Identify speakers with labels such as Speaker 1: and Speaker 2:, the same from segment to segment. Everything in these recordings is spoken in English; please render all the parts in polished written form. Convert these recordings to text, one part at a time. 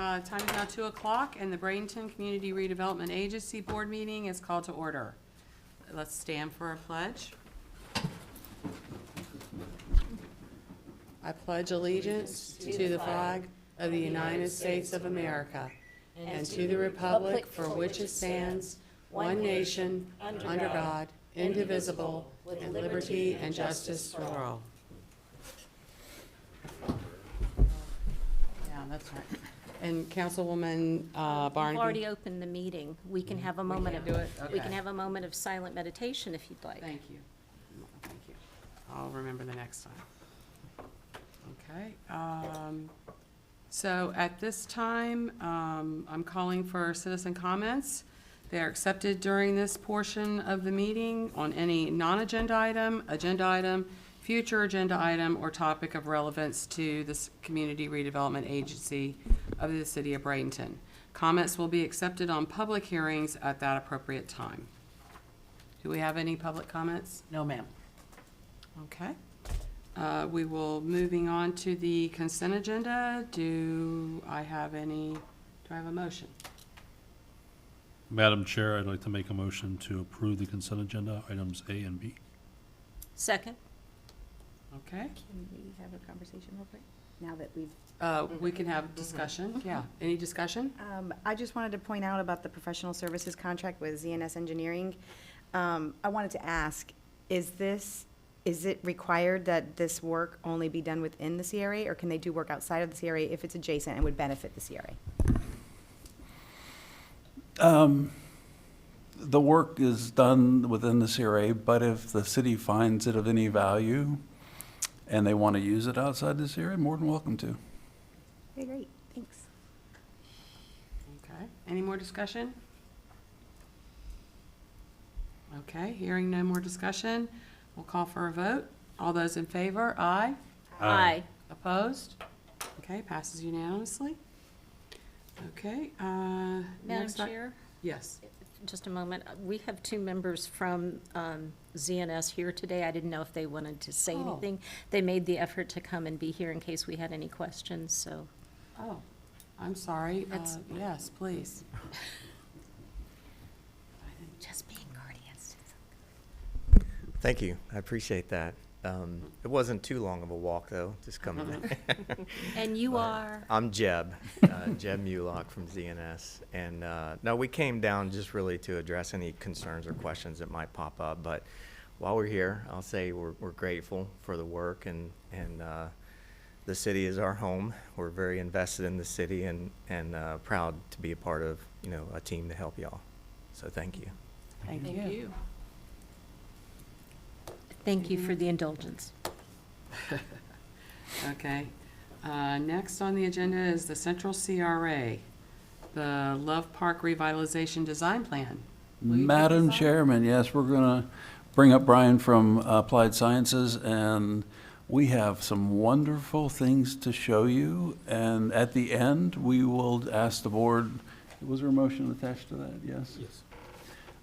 Speaker 1: Time is now 2 o'clock, and the Bradenton Community Redevelopment Agency Board meeting is called to order. Let's stand for a pledge. I pledge allegiance to the flag of the United States of America and to the republic for which it stands, one nation, under God, indivisible, with liberty and justice for all. Yeah, that's right. And Councilwoman Barnaby?
Speaker 2: We've already opened the meeting. We can have a moment of,
Speaker 1: do it?
Speaker 2: we
Speaker 1: Okay.
Speaker 2: can have a moment of silent meditation if you'd like.
Speaker 1: Thank you. Thank you. I'll remember the next time. Okay. So at this time, I'm calling for citizen comments. They are accepted during this portion of the meeting on any non-agenda item, agenda item, future agenda item, or topic of relevance to this Community Redevelopment Agency of the City of Bradenton. Comments will be accepted on public hearings at that appropriate time. Do we have any public comments?
Speaker 3: No, ma'am.
Speaker 1: Okay. We will, moving on to the consent agenda. Do I have a motion?
Speaker 4: Madam Chair, I'd like to make a motion to approve the consent agenda, items A and B.
Speaker 2: Second?
Speaker 1: Okay.
Speaker 2: Can we have a conversation real quick? Now that we've
Speaker 1: We can have discussion. Yeah. Any discussion?
Speaker 5: I just wanted to point out about the professional services contract with ZNS Engineering. I wanted to ask, is it required that this work only be done within the CRA, or can they do work outside of the CRA if it's adjacent and would benefit the CRA?
Speaker 6: The work is done within the CRA, but if the city finds it of any value and they want to use it outside the CRA, more than welcome to.
Speaker 5: Okay, great, thanks.
Speaker 1: Okay. Any more discussion? Okay. Hearing no more discussion, we'll call for a vote. All those in favor, aye.
Speaker 2: Aye.
Speaker 1: Opposed? Okay, passes unanimously. Okay.
Speaker 2: Madam
Speaker 1: Next
Speaker 2: Chair,
Speaker 1: Yes.
Speaker 2: just a moment. We have two members from ZNS here today. I didn't know if they wanted to say
Speaker 1: Oh.
Speaker 2: anything. They made the effort to come and be here in case we had any questions, so.
Speaker 1: Oh, I'm sorry.
Speaker 2: That's-
Speaker 1: Yes, please.
Speaker 2: Just being courteous.
Speaker 7: Thank you. I appreciate that. It wasn't too long of a walk, though, just coming in.
Speaker 2: And you are?
Speaker 7: I'm Jeb, Jeb Mulock from ZNS. And no, we came down just really to address any concerns or questions that might pop up. But while we're here, I'll say we're grateful for the work, and the city is our home. We're very invested in the city and proud to be a part of, a team to help y'all. So thank you.
Speaker 1: Thank you.
Speaker 2: Thank you for the indulgence.
Speaker 1: Okay. Next on the agenda is the Central CRA, the Love Park Revitalization Design Plan. Will you take
Speaker 6: Madam
Speaker 1: this on?
Speaker 6: Chairman, yes, we're going to bring up Brian from Applied Sciences, and we have some wonderful things to show you. And at the end, we will ask the board, was there a motion attached to that? Yes?
Speaker 4: Yes.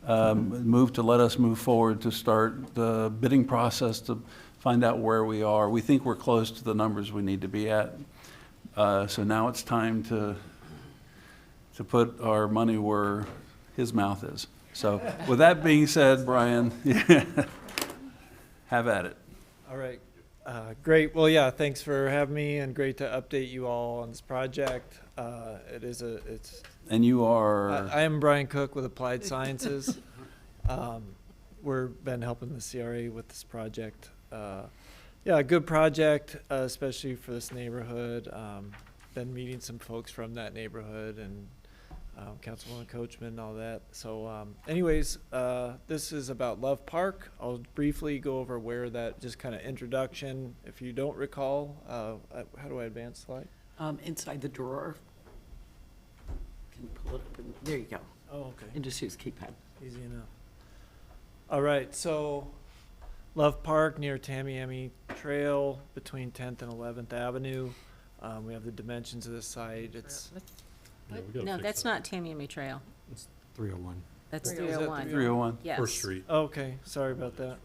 Speaker 6: Move to let us move forward to start the bidding process to find out where we are. We think we're close to the numbers we need to be at. So now it's time to put our money where his mouth is. So with that being said, Brian, have at it.
Speaker 8: All right, great. Well, yeah, thanks for having me, and great to update you all on this project.
Speaker 6: And you are?
Speaker 8: I am Brian Cook with Applied Sciences. We've been helping the CRA with this project. Yeah, a good project, especially for this neighborhood. Been meeting some folks from that neighborhood, and Councilwoman Coachman and all that. So anyways, this is about Love Park. I'll briefly go over where that, just kind of introduction. If you don't recall, how do I advance the slide?
Speaker 3: Inside the drawer. Can you pull it up? There you go.
Speaker 8: Oh, okay.
Speaker 3: And just use keypad.
Speaker 8: Easy enough. All right, so Love Park near Tamiami Trail between 10th and 11th Avenue. We have the dimensions of the site. It's
Speaker 4: Yeah, we gotta
Speaker 2: No,
Speaker 4: fix
Speaker 2: that's
Speaker 4: that.
Speaker 2: not Tamiami Trail.
Speaker 4: It's 301.
Speaker 2: That's
Speaker 8: Is that
Speaker 2: 301.
Speaker 6: 301.
Speaker 2: Yes.
Speaker 4: First Street.
Speaker 8: okay. Sorry about that.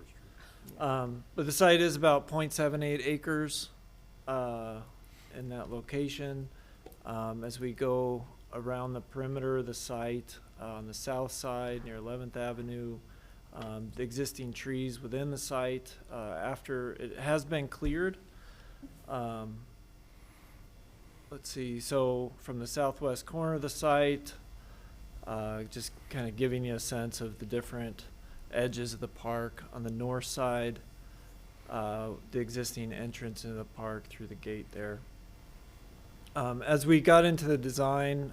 Speaker 8: But the site is about 0.78 acres in that location. As we go around the perimeter of the site, on the south side near 11th Avenue, the existing trees within the site, after it has been cleared. Let's see, so from the southwest corner of the site, just kind of giving you a sense of the different edges of the park. On the north side, the existing entrance into the park through the gate there. As we got into the design,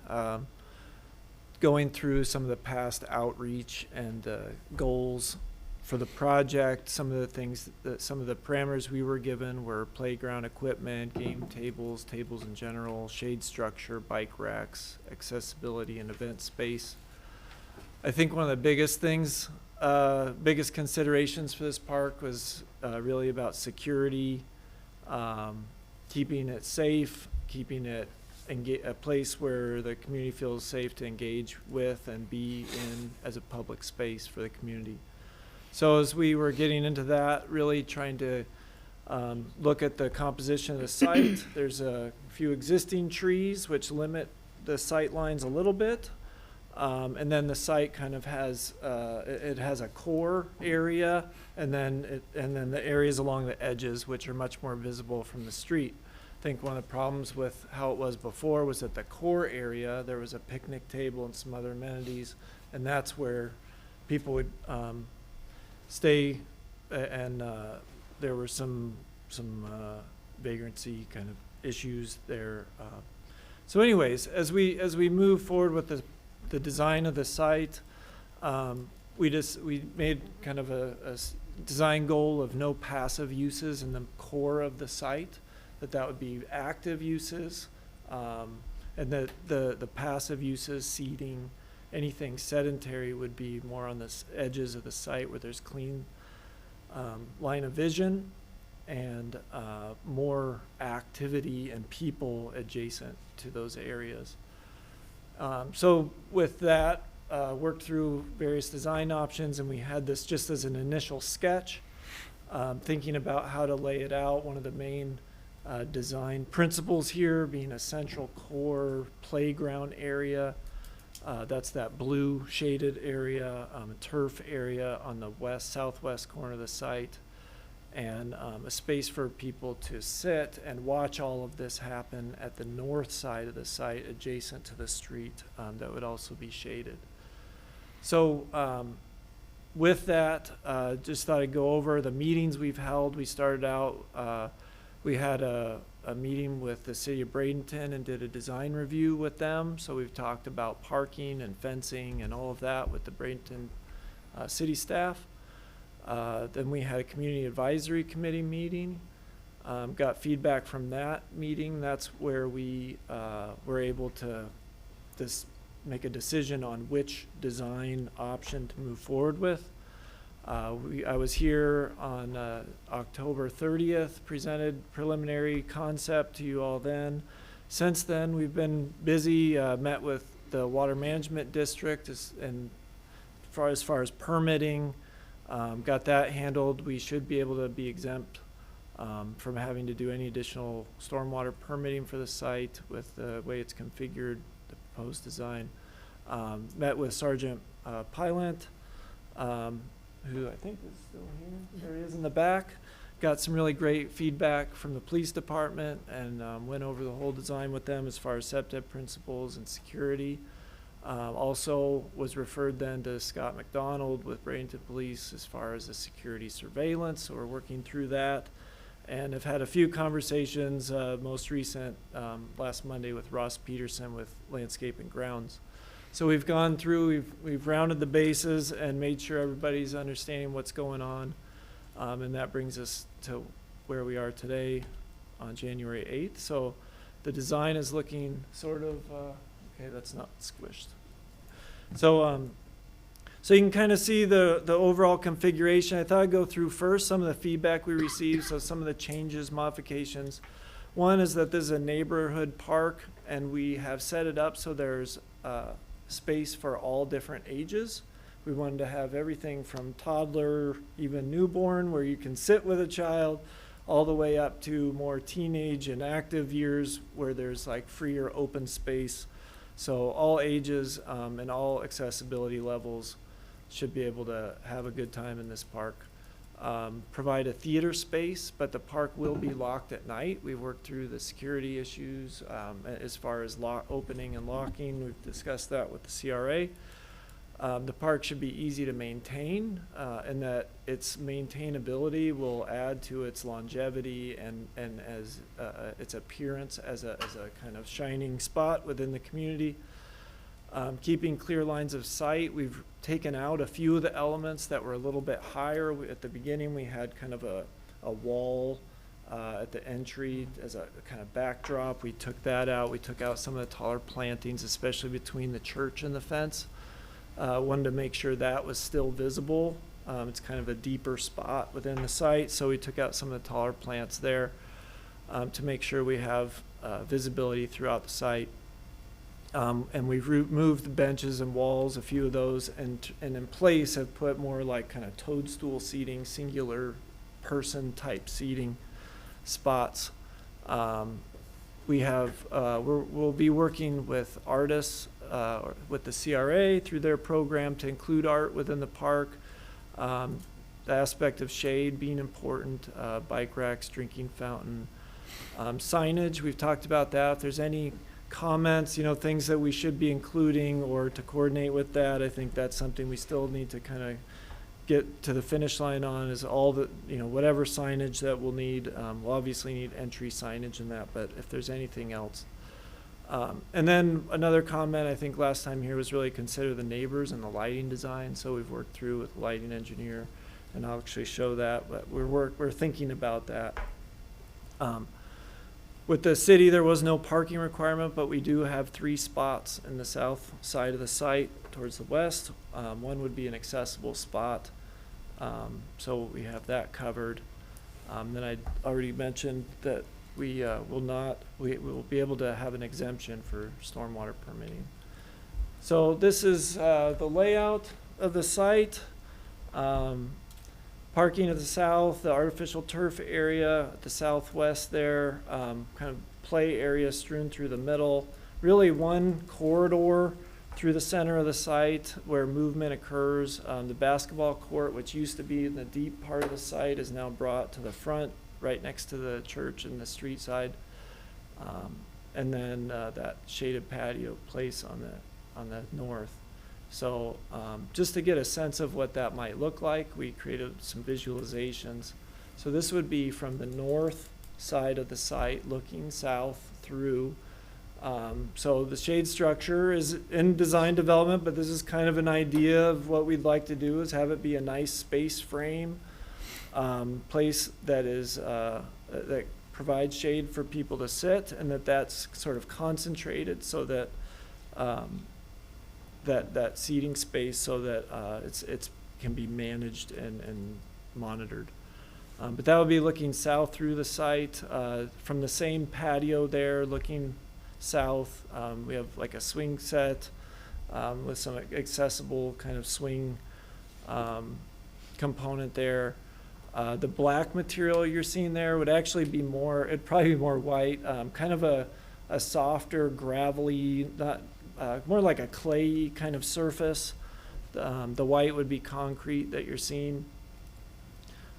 Speaker 8: going through some of the past outreach and goals for the project, some of the things some of the parameters we were given were playground equipment, game tables, tables in general, shade structure, bike racks, accessibility, and event space. I think one of the biggest things, biggest considerations for this park was really about security, keeping it safe, keeping it a place where the community feels safe to engage with and be in as a public space for the community. So as we were getting into that, really trying to look at the composition of the site, there's a few existing trees which limit the sight lines a little bit. And then the site kind of has, it has a core area and then the areas along the edges which are much more visible from the street. I think one of the problems with how it was before was that the core area, there was a picnic table and some other amenities, and that's where people would stay, and there were some vagrancy kind of issues there. So anyways, as we move forward with the design of the site, we made kind of a design goal of no passive uses in the core of the site, that would be active uses, and that the passive uses, seating, anything sedentary would be more on the edges of the site where there's clean line of vision and more activity and people adjacent to those areas. So with that, worked through various design options, and we had this just as an initial sketch, thinking about how to lay it out. One of the main design principles here being a central core playground area. That's that blue shaded area, a turf area on the southwest corner of the site, and a space for people to sit and watch all of this happen at the north side of the site adjacent to the street, that would also be shaded. So with that, just thought I'd go over the meetings we've held. We started out, we had a meeting with the city of Bradenton and did a design review with them. So we've talked about parking and fencing and all of that with the Bradenton city staff. Then we had a community advisory committee meeting. Got feedback from that meeting. That's where we were able to make a decision on which design option to move forward with. I was here on October 30th, presented preliminary concept to you all then. Since then, we've been busy, met with the Water Management District and as far as permitting, got that handled. We should be able to be exempt from having to do any additional stormwater permitting for the site with the way it's configured, the proposed design. Met with Sergeant Pylant, who I think is still here. There he is in the back. Got some really great feedback from the police department and went over the whole design with them as far as SEPTED principles and security. Also was referred then to Scott McDonald with Bradenton Police as far as the security surveillance. So we're working through that and have had a few conversations, most recent last Monday with Ross Peterson with Landscape and Grounds. So we've gone through, we've rounded the bases and made sure everybody's understanding what's going on. And that brings us to where we are today on January 8th. So the design is looking sort of, okay, that's not squished. So, so you can kind of see the overall configuration. I thought I'd go through first some of the feedback we received, so some of the changes, modifications. One is that this is a neighborhood park, and we have set it up so there's space for all different ages. We wanted to have everything from toddler, even newborn, where you can sit with a child, all the way up to more teenage and active years where there's like freer open space. So all ages and all accessibility levels should be able to have a good time in this park. Provide a theater space, but the park will be locked at night. We've worked through the security issues as far as opening and locking. We've discussed that with the CRA. The park should be easy to maintain, and that its maintainability will add to its longevity and as its appearance as a kind of shining spot within the community. Keeping clear lines of sight, we've taken out a few of the elements that were a little bit higher. At the beginning, we had kind of a wall at the entry as a kind of backdrop. We took that out. We took out some of the taller plantings, especially between the church and the fence. Wanted to make sure that was still visible. It's kind of a deeper spot within the site, so we took out some of the taller plants there to make sure we have visibility throughout the site. And we've removed the benches and walls, a few of those, and in place have put more like kind of toadstool seating, singular person type seating spots. We'll be working with artists, with the CRA through their program to include art within the park. The aspect of shade being important, bike racks, drinking fountain, signage. We've talked about that. If there's any comments, things that we should be including or to coordinate with that, I think that's something we still need to kind of get to the finish line on, is all the, whatever signage that we'll need. We'll obviously need entry signage in that, but if there's anything else. And then another comment I think last time here was really consider the neighbors and the lighting design. So we've worked through with the lighting engineer, and I'll actually show that, but we're thinking about that. With the city, there was no parking requirement, but we do have 3 spots in the south side of the site towards the west. One would be an accessible spot, so we have that covered. Then I already mentioned that we will be able to have an exemption for stormwater permitting. So this is the layout of the site. Parking at the south, the artificial turf area at the southwest there, kind of play area strewn through the middle. Really one corridor through the center of the site where movement occurs. The basketball court, which used to be in the deep part of the site, is now brought to the front, right next to the church and the street side. And then that shaded patio place on the north. So just to get a sense of what that might look like, we created some visualizations. So this would be from the north side of the site looking south through. So the shade structure is in design development, but this is kind of an idea of what we'd like to do, is have it be a nice space frame place that is that provides shade for people to sit, and that's sort of concentrated so that that seating space, so that it's can be managed and monitored. But that would be looking south through the site from the same patio there, looking south. We have like a swing set with some accessible kind of swing component there. The black material you're seeing there would actually be it'd probably be more white, kind of a softer, gravelly, not more like a clay kind of surface. The white would be concrete that you're seeing.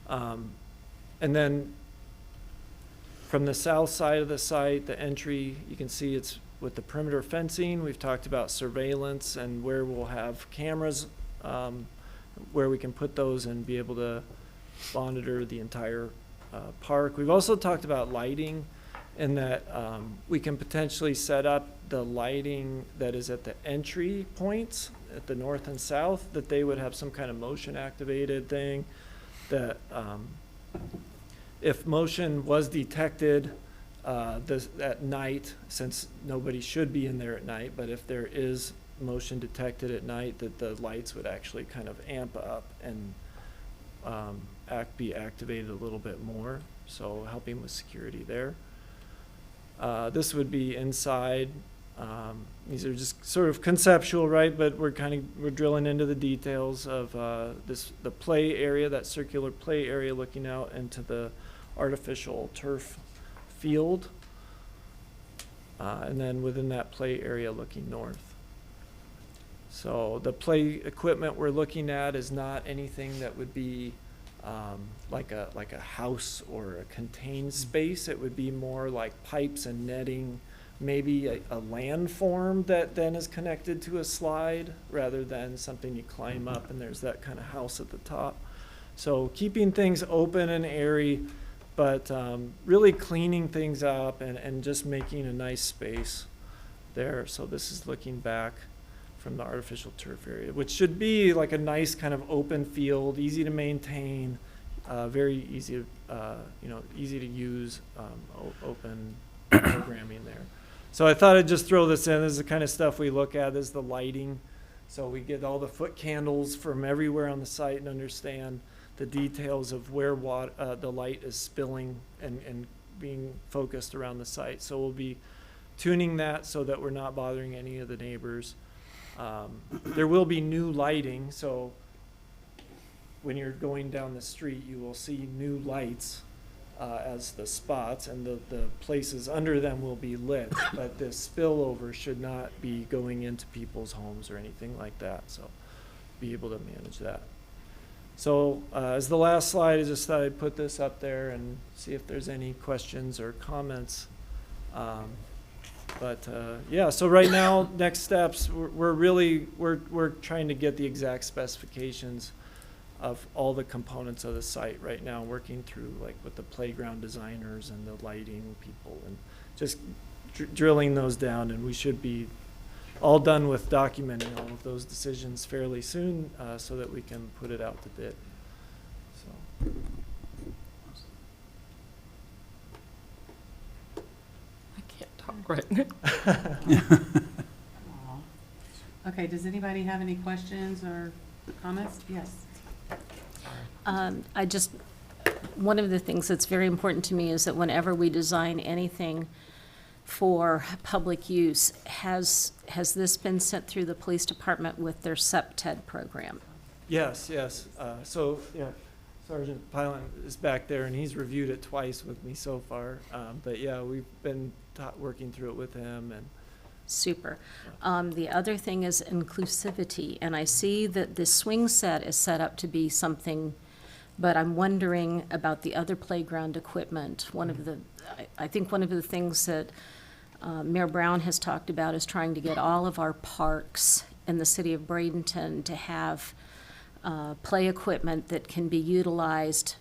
Speaker 8: And then from the south side of the site, the entry, you can see it's with the perimeter fencing. We've talked about surveillance and where we'll have cameras, where we can put those and be able to monitor the entire park. We've also talked about lighting, in that we can potentially set up the lighting that is at the entry points at the north and south, that they would have some kind of motion activated thing that if motion was detected at night, since nobody should be in there at night, but if there is motion detected at night, that the lights would actually kind of amp up and be activated a little bit more, so helping with security there. This would be inside. These are just sort of conceptual, right? But we're drilling into the details of the play area, that circular play area looking out into the artificial turf field. And then within that play area looking north. So the play equipment we're looking at is not anything that would be like a house or a contained space. It would be more like pipes and netting, maybe a landform that then is connected to a slide rather than something you climb up and there's that kind of house at the top. So keeping things open and airy, but really cleaning things up and just making a nice space there. So this is looking back from the artificial turf area, which should be like a nice kind of open field, easy to maintain, very easy, easy to use, open programming there. So I thought I'd just throw this in. This is the kind of stuff we look at, is the lighting. So we get all the foot candles from everywhere on the site and understand the details of where the light is spilling and being focused around the site. So we'll be tuning that so that we're not bothering any of the neighbors. There will be new lighting, so when you're going down the street, you will see new lights as the spots, and the places under them will be lit, but the spillover should not be going into people's homes or anything like that, so be able to manage that. So as the last slide, I just thought I'd put this up there and see if there's any questions or comments. Yeah, so right now, next steps, we're trying to get the exact specifications of all the components of the site right now, working through like with the playground designers and the lighting people and just drilling those down, and we should be all done with documenting all of those decisions fairly soon so that we can put it out to bid. So.
Speaker 3: Right.
Speaker 1: Okay, does anybody have any questions or comments? Yes.
Speaker 2: One of the things that's very important to me is that whenever we design anything for public use, has this been sent through the police department with their SEPTED program?
Speaker 8: Yes. So, yeah, Sergeant Pilon is back there, and he's reviewed it twice with me so far. But yeah, we've been working through it with him. And
Speaker 2: Super. The other thing is inclusivity, and I see that the swing set is set up to be something, but I'm wondering about the other playground equipment. I think one of the things that Mayor Brown has talked about is trying to get all of our parks in the city of Bradenton to have play equipment that can be utilized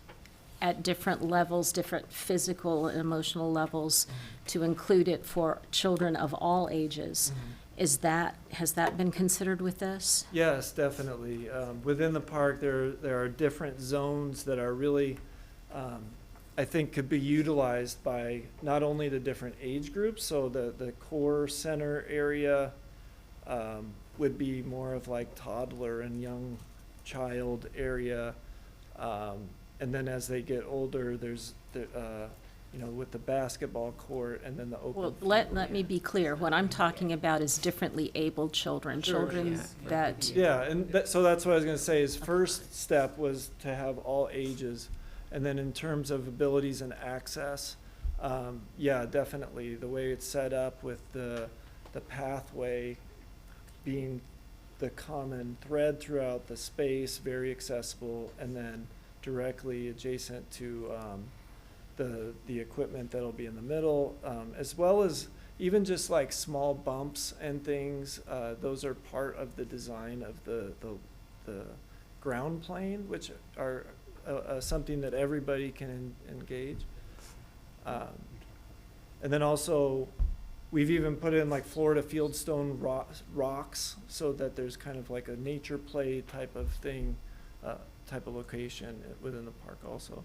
Speaker 2: at different levels, different physical and emotional levels, to include it for children of all ages. Has that been considered with this?
Speaker 8: yes, definitely. Within the park, there are different zones that are really, I think, could be utilized by not only the different age groups. So the core center area would be more of like toddler and young child area. And then as they get older, there's with the basketball court and then the open.
Speaker 2: Well,
Speaker 8: field.
Speaker 2: let me be clear. What I'm talking about is differently abled children,
Speaker 8: Sure.
Speaker 2: children that,
Speaker 8: Yeah, and so that's what I was gonna say, is first step was to have all ages. And then in terms of abilities and access, yeah, definitely, the way it's set up with the pathway being the common thread throughout the space, very accessible, and then directly adjacent to the equipment that'll be in the middle, as well as even just like small bumps and things. Those are part of the design of the ground plane, which are something that everybody can engage. And then also, we've even put in like Florida fieldstone rocks so that there's kind of like a nature play type of thing, type of location within the park also.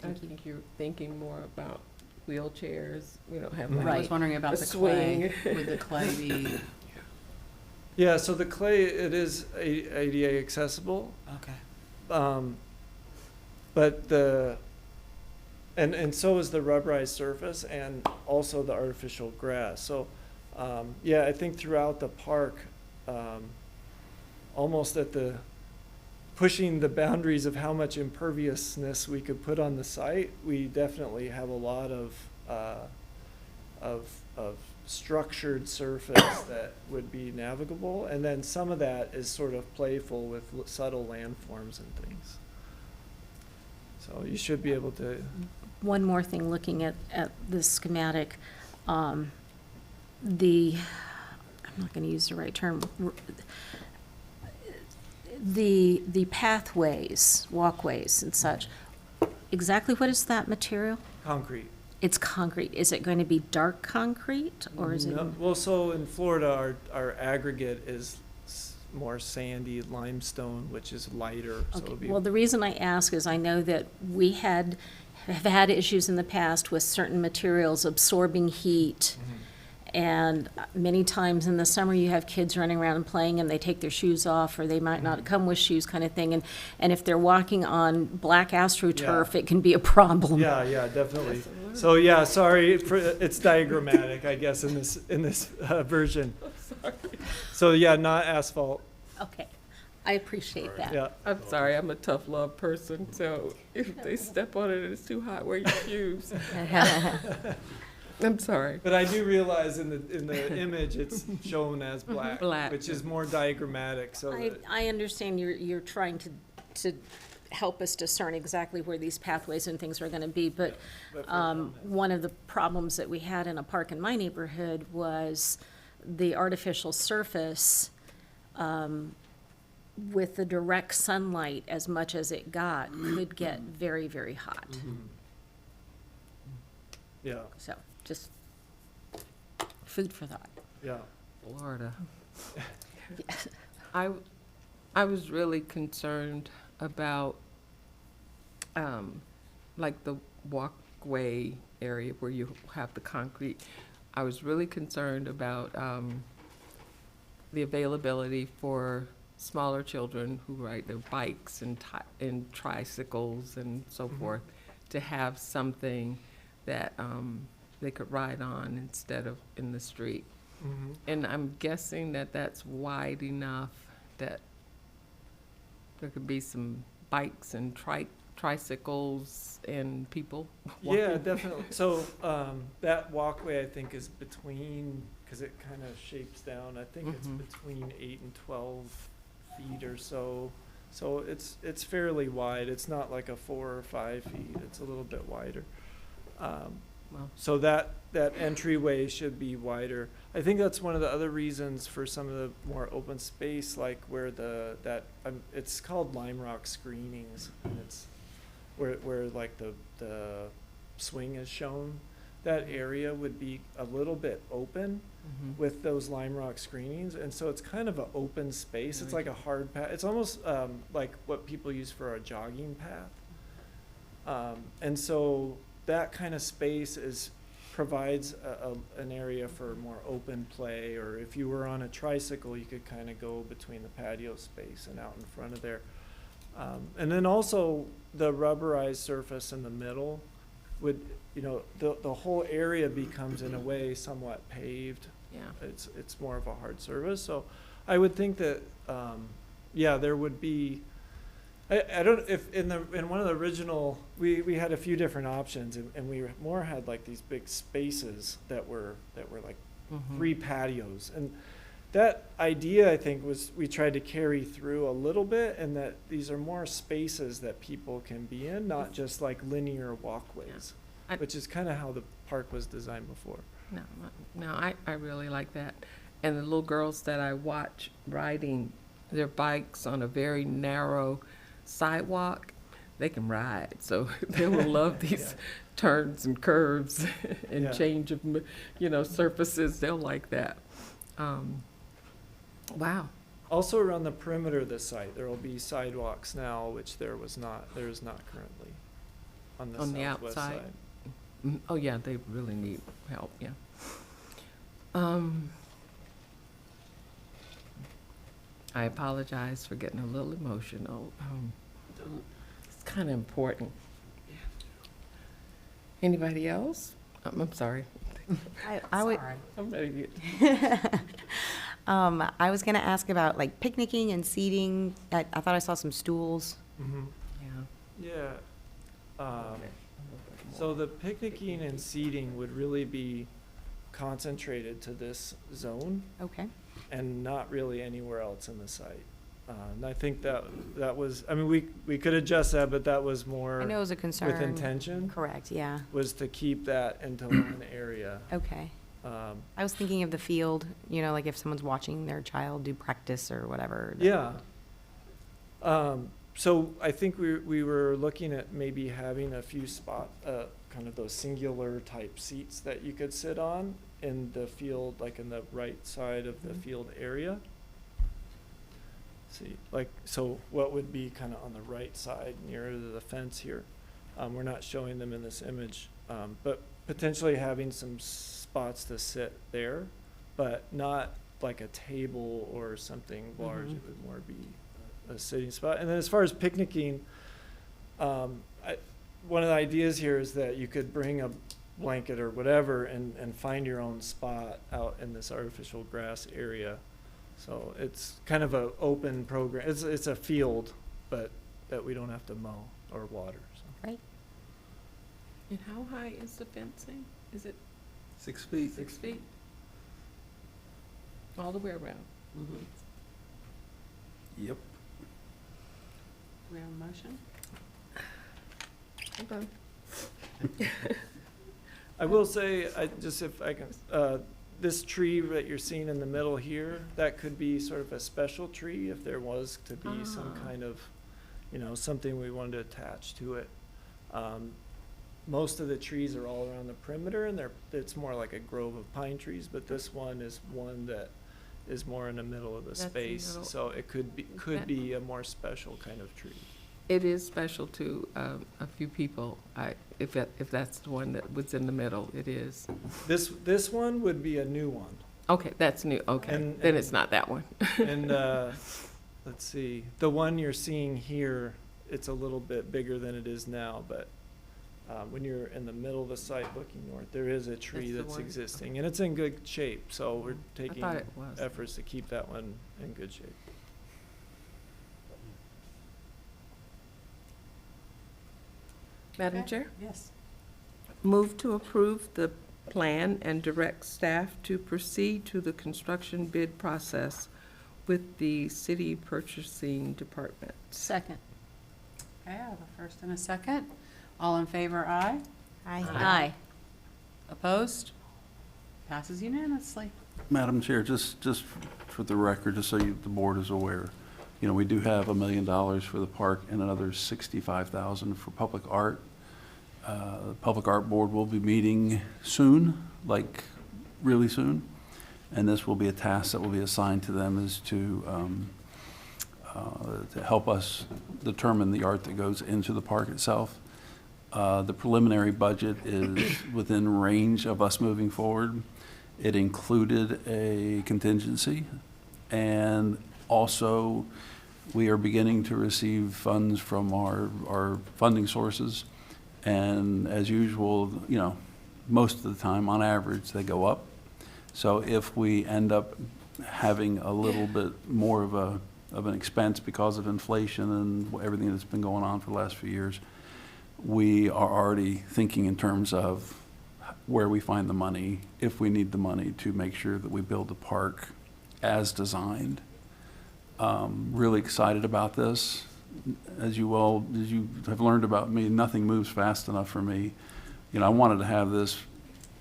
Speaker 9: I think you're thinking more about wheelchairs. We don't have
Speaker 1: I
Speaker 9: like
Speaker 2: Right.
Speaker 1: was wondering about
Speaker 9: a
Speaker 1: the clay.
Speaker 9: swing.
Speaker 1: Would the clay be,
Speaker 8: Yeah, so the clay, it is ADA accessible.
Speaker 1: okay.
Speaker 8: But and so is the rubberized surface and also the artificial grass. So, yeah, I think throughout the park, almost at the pushing the boundaries of how much imperviousness we could put on the site. We definitely have a lot of structured surface that would be navigable, and then some of that is sort of playful with subtle landforms and things. So you should be able to.
Speaker 2: One more thing, looking at the schematic, I'm not gonna use the right term. The pathways, walkways and such, exactly what is that material?
Speaker 8: Concrete.
Speaker 2: It's concrete. Is it going to be dark concrete, or is it?
Speaker 8: No, well, so in Florida, our aggregate is more sandy limestone, which is lighter, so
Speaker 2: Okay,
Speaker 8: it'll be.
Speaker 2: well, the reason I ask is I know that we have had issues in the past with certain materials absorbing heat. And many times in the summer, you have kids running around and playing, and they take their shoes off, or they might not come with shoes, kind of thing. And if they're walking on black AstroTurf,
Speaker 8: Yeah.
Speaker 2: it can be a problem.
Speaker 8: Yeah, definitely. So, yeah, sorry, it's diagrammatic, I guess, in this version. So, yeah, not asphalt,
Speaker 2: Okay, I appreciate that.
Speaker 8: yeah.
Speaker 9: I'm sorry, I'm a tough love person, so if they step on it and it's too hot, wear your shoes. I'm sorry.
Speaker 8: But I do realize in the image, it's shown as black,
Speaker 9: Black.
Speaker 8: which is more diagrammatic, so. that-
Speaker 2: I understand you're trying to help us discern exactly where these pathways and things are gonna be, but one of the problems that we had in a park in my neighborhood was the artificial surface, with the direct sunlight, as much as it got, could get very, very hot.
Speaker 8: Yeah,
Speaker 2: So, just food for thought.
Speaker 8: yeah.
Speaker 9: Florida.
Speaker 2: Yes.
Speaker 9: I was really concerned about, like the walkway area where you have the concrete. I was really concerned about, the availability for smaller children who ride their bikes and tricycles and so forth, to have something that, they could ride on instead of in the street. And I'm guessing that that's wide enough that there could be some bikes and tricycles and people walking.
Speaker 8: Yeah, definitely. So, that walkway, I think, is between, because it kind of shapes down, I think it's between 8 and 12 feet or so. So it's fairly wide. It's not like a 4 or 5 feet. It's a little bit wider.
Speaker 9: Well,
Speaker 8: So that entryway should be wider. I think that's one of the other reasons for some of the more open space, like where it's called lime rock screenings, and it's where like the swing is shown. That area would be a little bit open with those lime rock screenings, and so it's kind of an open space. It's like a hard path. It's almost like what people use for a jogging path. And so that kind of space provides an area for more open play, or if you were on a tricycle, you could kind of go between the patio space and out in front of there. And then also the rubberized surface in the middle would, the whole area becomes in a way somewhat paved.
Speaker 9: yeah.
Speaker 8: It's more of a hard surface, so I would think that, there would be, I don't, if in one of the original, we had a few different options, and we more had like these big spaces that were like 3 patios, and that idea, I think, was we tried to carry through a little bit, and that these are more spaces that people can be in, not just like linear walkways,
Speaker 9: I-
Speaker 8: which is kind of how the park was designed before.
Speaker 9: No, I really like that. And the little girls that I watch riding their bikes on a very narrow sidewalk, they can ride. So they will love these turns and curves and
Speaker 8: Yeah.
Speaker 9: change of, surfaces. They'll like that. Wow.
Speaker 8: Also around the perimeter of the site, there will be sidewalks now, which there is not currently on the
Speaker 9: On the
Speaker 8: southwest
Speaker 9: outside?
Speaker 8: side.
Speaker 9: Oh, yeah, they really need help, yeah. I apologize for getting a little emotional. It's kind of important. Anybody else? I'm sorry.
Speaker 5: I would,
Speaker 9: I'm ready to get.
Speaker 5: I was gonna ask about like picnicking and seating. I thought I saw some stools.
Speaker 9: Yeah.
Speaker 8: Yeah. So the picnicking and seating would really be concentrated to this zone
Speaker 5: Okay.
Speaker 8: and not really anywhere else in the site. And I think that was, I mean, we could adjust that, but that was more
Speaker 5: I know it was a concern.
Speaker 8: with intention,
Speaker 5: Correct, yeah.
Speaker 8: was to keep that into one area.
Speaker 5: Okay. I was thinking of the field, like if someone's watching their child do practice or whatever.
Speaker 8: Yeah. So I think we were looking at maybe having a few kind of those singular type seats that you could sit on in the field, like in the right side of the field area. See, so what would be kind of on the right side near the fence here? We're not showing them in this image, but potentially having some spots to sit there, but not like a table or something large. It would more be a sitting spot. And then as far as picnicking, one of the ideas here is that you could bring a blanket or whatever and find your own spot out in this artificial grass area. So it's kind of an open program. It's a field, but that we don't have to mow or water. So.
Speaker 5: Right.
Speaker 9: And how high is the fencing? Is it
Speaker 6: 6 feet.
Speaker 9: 6 feet? All the way around?
Speaker 6: Yep.
Speaker 1: Do we have a motion?
Speaker 9: Okay.
Speaker 8: I will say, if I can, this tree that you're seeing in the middle here, that could be sort of a special tree if there was to be some kind of, something we wanted to attach to it. Most of the trees are all around the perimeter, and it's more like a grove of pine trees, but this one is one that is more in the middle of the
Speaker 9: That's the
Speaker 8: space,
Speaker 9: middle.
Speaker 8: so it could be a more special kind of tree.
Speaker 9: It is special to a few people. If that's the one that was in the middle, it is.
Speaker 8: This one would be a new one.
Speaker 9: Okay, that's new. Okay,
Speaker 8: And-
Speaker 9: then it's not that one.
Speaker 8: And let's see, the one you're seeing here, it's a little bit bigger than it is now, but when you're in the middle of the site looking north, there is a tree
Speaker 9: That's the
Speaker 8: that's
Speaker 9: one?
Speaker 8: existing, and it's in good shape, so we're taking
Speaker 9: thought it was.
Speaker 8: efforts to keep that one in good shape.
Speaker 9: Madam
Speaker 1: Okay.
Speaker 9: Chair?
Speaker 1: Yes.
Speaker 9: Move to approve the plan and direct staff to proceed to the construction bid process with the city purchasing department.
Speaker 2: Second.
Speaker 1: Okay, I have a first and a second. All in favor, aye.
Speaker 2: Aye.
Speaker 1: Opposed? Passes unanimously.
Speaker 6: Madam Chair, just for the record, just so the board is aware, we do have $1 million for the park and another $65,000 for public art. The Public Art Board will be meeting soon, like really soon, and this will be a task that will be assigned to them, is to help us determine the art that goes into the park itself. The preliminary budget is within range of us moving forward. It included a contingency, and also we are beginning to receive funds from our funding sources. And as usual, most of the time, on average, they go up. So if we end up having a little bit more of an expense because of inflation and everything that's been going on for the last few years, we are already thinking in terms of where we find the money, if we need the money, to make sure that we build the park as designed. Really excited about this. As you have learned about me, nothing moves fast enough for me. I wanted to have this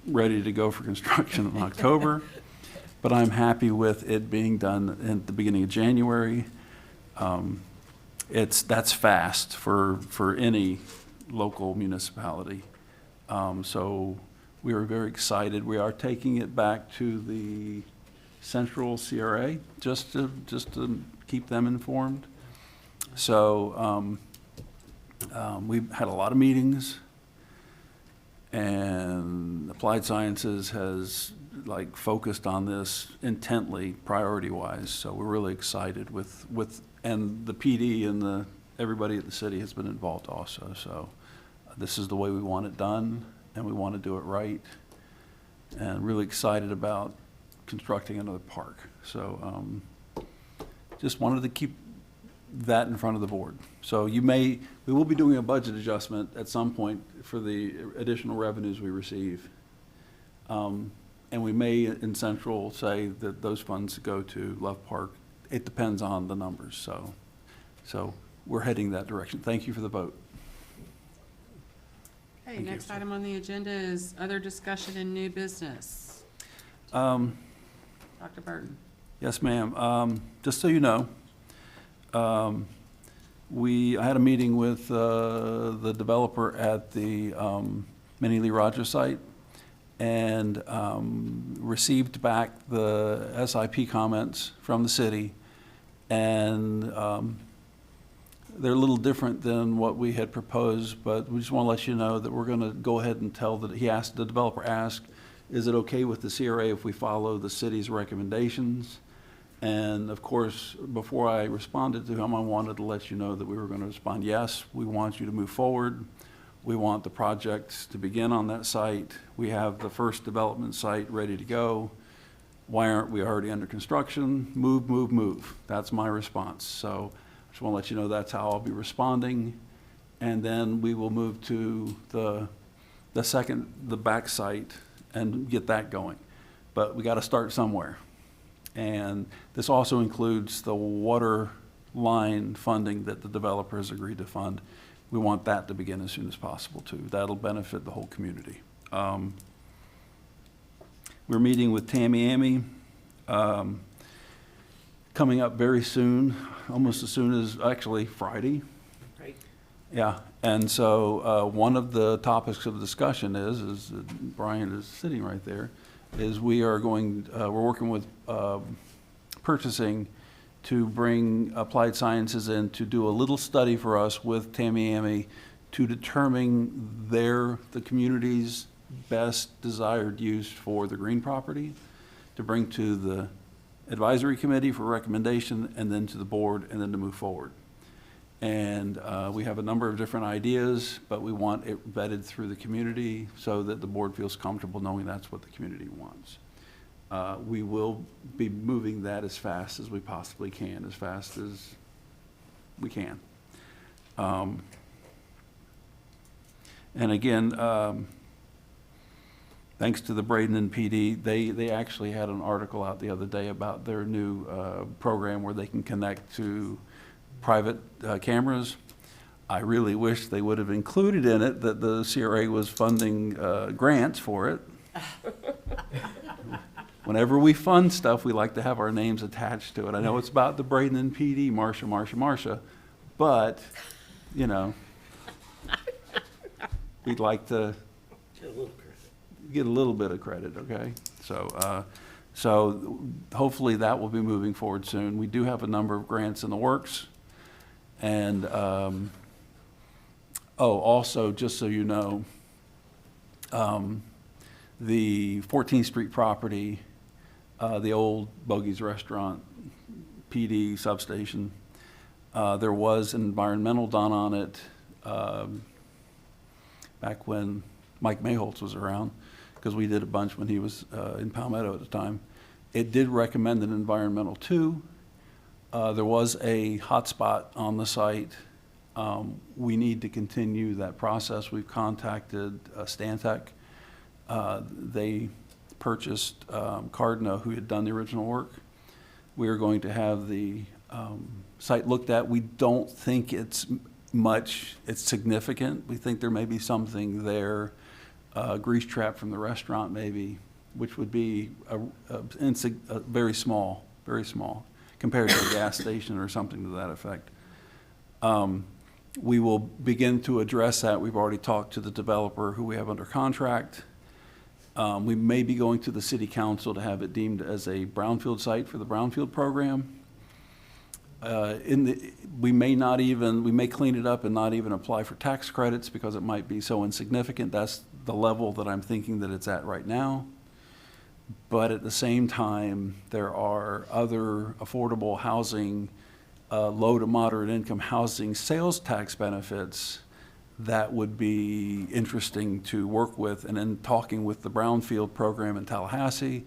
Speaker 6: ready to go for construction in October, but I'm happy with it being done at the beginning of January. That's fast for any local municipality. So we are very excited. We are taking it back to the Central CRA just to keep them informed. So we've had a lot of meetings, and Applied Sciences has focused on this intently, priority-wise. So we're really excited and the PD and everybody at the city has been involved also. So this is the way we want it done, and we want to do it right. And really excited about constructing another park. So just wanted to keep that in front of the board. So we will be doing a budget adjustment at some point for the additional revenues we receive. And we may in central say that those funds go to Love Park. It depends on the numbers, so we're heading that direction. Thank you for the vote.
Speaker 1: Okay,
Speaker 6: Thank you.
Speaker 1: next item on the agenda is other discussion and new business.
Speaker 6: Dr.
Speaker 1: Dr. Burton.
Speaker 6: Yes, ma'am. Just so you know, I had a meeting with the developer at the Minnie Lee Rogers site and received back the SIP comments from the city. And they're a little different than what we had proposed, but we just want to let you know that we're going to go ahead and tell that the developer asked, is it okay with the CRA if we follow the city's recommendations? And of course, before I responded to him, I wanted to let you know that we were going to respond, yes, we want you to move forward. We want the projects to begin on that site. We have the first development site ready to go. Why aren't we already under construction? Move, move, move. That's my response. So I just want to let you know that's how I'll be responding. And then we will move to the back site and get that going. But we got to start somewhere. And this also includes the water line funding that the developer has agreed to fund. We want that to begin as soon as possible too. That'll benefit the whole community. We're meeting with Tamiami coming up very soon, almost as soon as, actually Friday.
Speaker 3: Right.
Speaker 6: Yeah, and so one of the topics of discussion is Brian is sitting right there, is we're working with purchasing to bring applied sciences in to do a little study for us with Tamiami to determine the community's best desired use for the green property, to bring to the advisory committee for recommendation, and then to the board, and then to move forward. And we have a number of different ideas, but we want it vetted through the community so that the board feels comfortable knowing that's what the community wants. We will be moving that as fast as we possibly can, as fast as we can. And again, thanks to the Bradenton PD, they actually had an article out the other day about their new program where they can connect to private cameras. I really wish they would have included in it that the CRA was funding grants for it. Whenever we fund stuff, we like to have our names attached to it. I know it's about the Bradenton PD, Marcia, but, you know, we'd like to get a little bit of credit, okay? So hopefully that will be moving forward soon. We do have a number of grants in the works. And, also, just so you know, the 14th Street property, the old Bogey's Restaurant, PD substation, there was an environmental done on it back when Mike Mayholtz was around, because we did a bunch when he was in Palmetto at the time. It did recommend an environmental too. There was a hotspot on the site. We need to continue that process. We've contacted Stantec. They purchased Cardinal, who had done the original work. We are going to have the site looked at. We don't think it's significant. We think there may be something there, grease trap from the restaurant maybe, which would be very small, compared to a gas station or something to that effect. We will begin to address that. We've already talked to the developer who we have under contract. We may be going to the city council to have it deemed as a brownfield site for the brownfield program. We may clean it up and not even apply for tax credits because it might be so insignificant. That's the level that I'm thinking that it's at right now. But at the same time, there are other affordable housing, low to moderate income housing sales tax benefits that would be interesting to work with. And in talking with the Brownfield program in Tallahassee,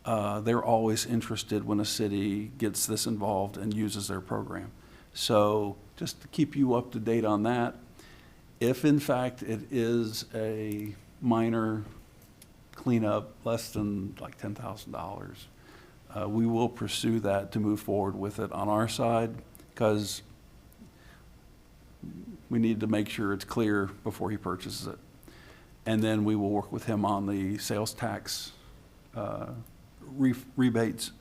Speaker 6: they're always interested when a city gets this involved and uses their program. So just to keep you up to date on that, if in fact it is a minor cleanup, less than like $10,000, we will pursue that to move forward with it on our side, because we need to make sure it's clear before he purchases it. And then we will work with him on the sales tax rebates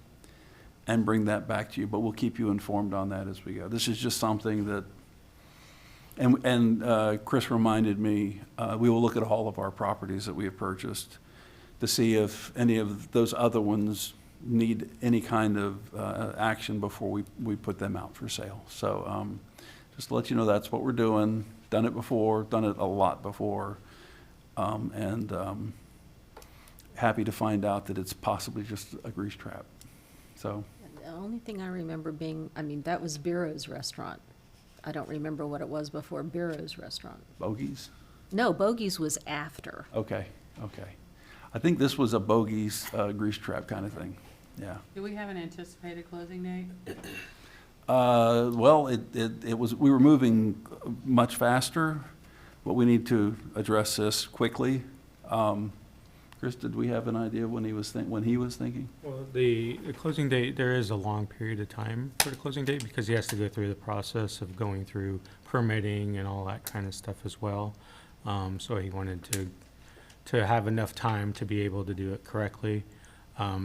Speaker 6: and bring that back to you, but we'll keep you informed on that as we go. This is just something that, and Chris reminded me, we will look at all of our properties that we have purchased to see if any of those other ones need any kind of action before we put them out for sale. So just to let you know, that's what we're doing. Done it before, done it a lot before, and happy to find out that it's possibly just a grease trap. So.
Speaker 2: The only thing I remember being, I mean, that was Bureau's restaurant. I don't remember what it was before Bureau's restaurant.
Speaker 6: Bogies?
Speaker 2: No, Bogey's was after.
Speaker 6: Okay. I think this was a Bogies grease trap kind of thing, yeah.
Speaker 1: Do we have an anticipated closing date?
Speaker 6: Well, it was, we were moving much faster, but we need to address this quickly. Chris, did we have an idea when he was thinking?
Speaker 10: Well, the closing date, there is a long period of time for the closing date because he has to go through the process of going through permitting and all that kind of stuff as well. So he wanted to have enough time to be able to do it correctly.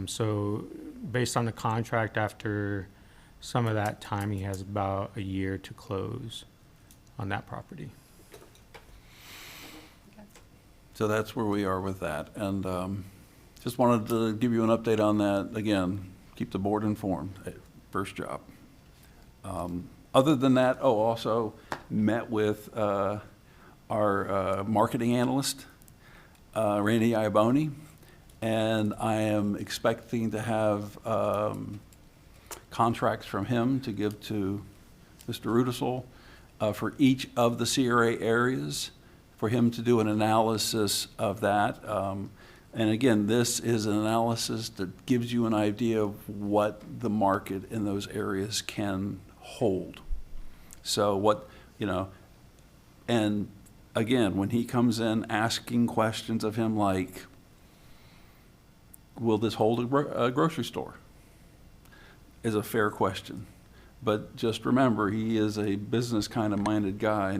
Speaker 10: So based on the contract, after some of that time, he has about a year to close on that property.
Speaker 6: So that's where we are with that. And just wanted to give you an update on that. Again, keep the board informed. First job. Other than that, also met with our marketing analyst, Randy Iaboni, and I am expecting to have contracts from him to give to Mr. Rudisell for each of the CRA areas, for him to do an analysis of that. And again, this is an analysis that gives you an idea of what the market in those areas can hold. So what, and again, when he comes in asking questions of him like, will this hold a grocery store? Is a fair question. But just remember, he is a business kind of minded guy,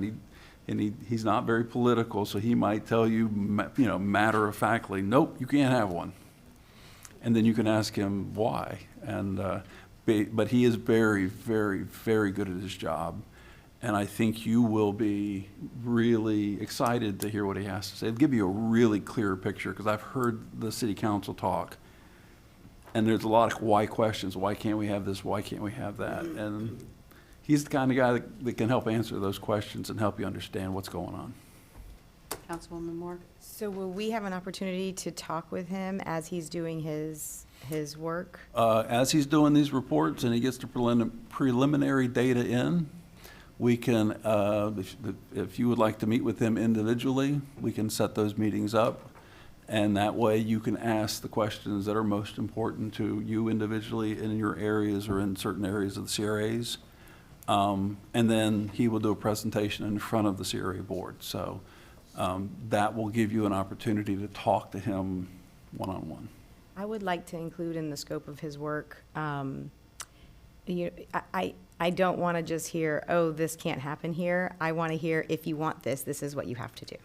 Speaker 6: and he's not very political, so he might tell you, matter-of-factly, nope, you can't have one. And then you can ask him why. And but he is very, very, very good at his job. And I think you will be really excited to hear what he has to say. It'll give you a really clear picture, because I've heard the city council talk, and there's a lot of why questions. Why can't we have this? Why can't we have that? And he's the kind of guy that can help answer those questions and help you understand what's going on.
Speaker 1: Councilwoman Moore?
Speaker 5: So will we have an opportunity to talk with him as he's doing his work?
Speaker 6: As he's doing these reports and he gets the preliminary data in, we can, if you would like to meet with him individually, we can set those meetings up. And that way you can ask the questions that are most important to you individually in your areas or in certain areas of the CRAs. And then he will do a presentation in front of the CRA board. So that will give you an opportunity to talk to him one-on-one.
Speaker 5: I would like to include in the scope of his work, I don't want to just hear, oh, this can't happen here. I want to hear, if you want this, this is what you have to do.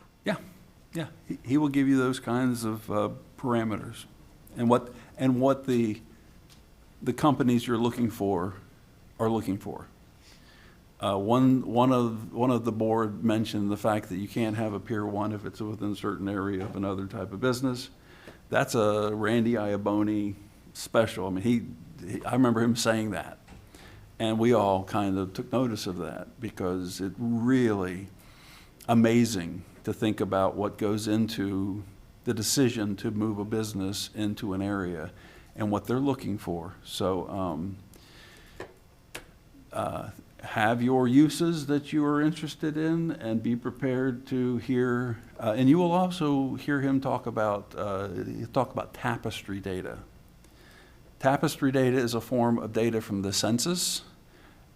Speaker 6: Yeah, he will give you those kinds of parameters, and what the companies you're looking for are looking for. One of the board mentioned the fact that you can't have a Pier 1 if it's within a certain area of another type of business. That's a Randy Iaboni special. I mean, I remember him saying that, and we all kind of took notice of that, because it really amazing to think about what goes into the decision to move a business into an area and what they're looking for. So have your uses that you are interested in, and be prepared to hear, and you will also hear him talk about tapestry data. Tapestry data is a form of data from the census,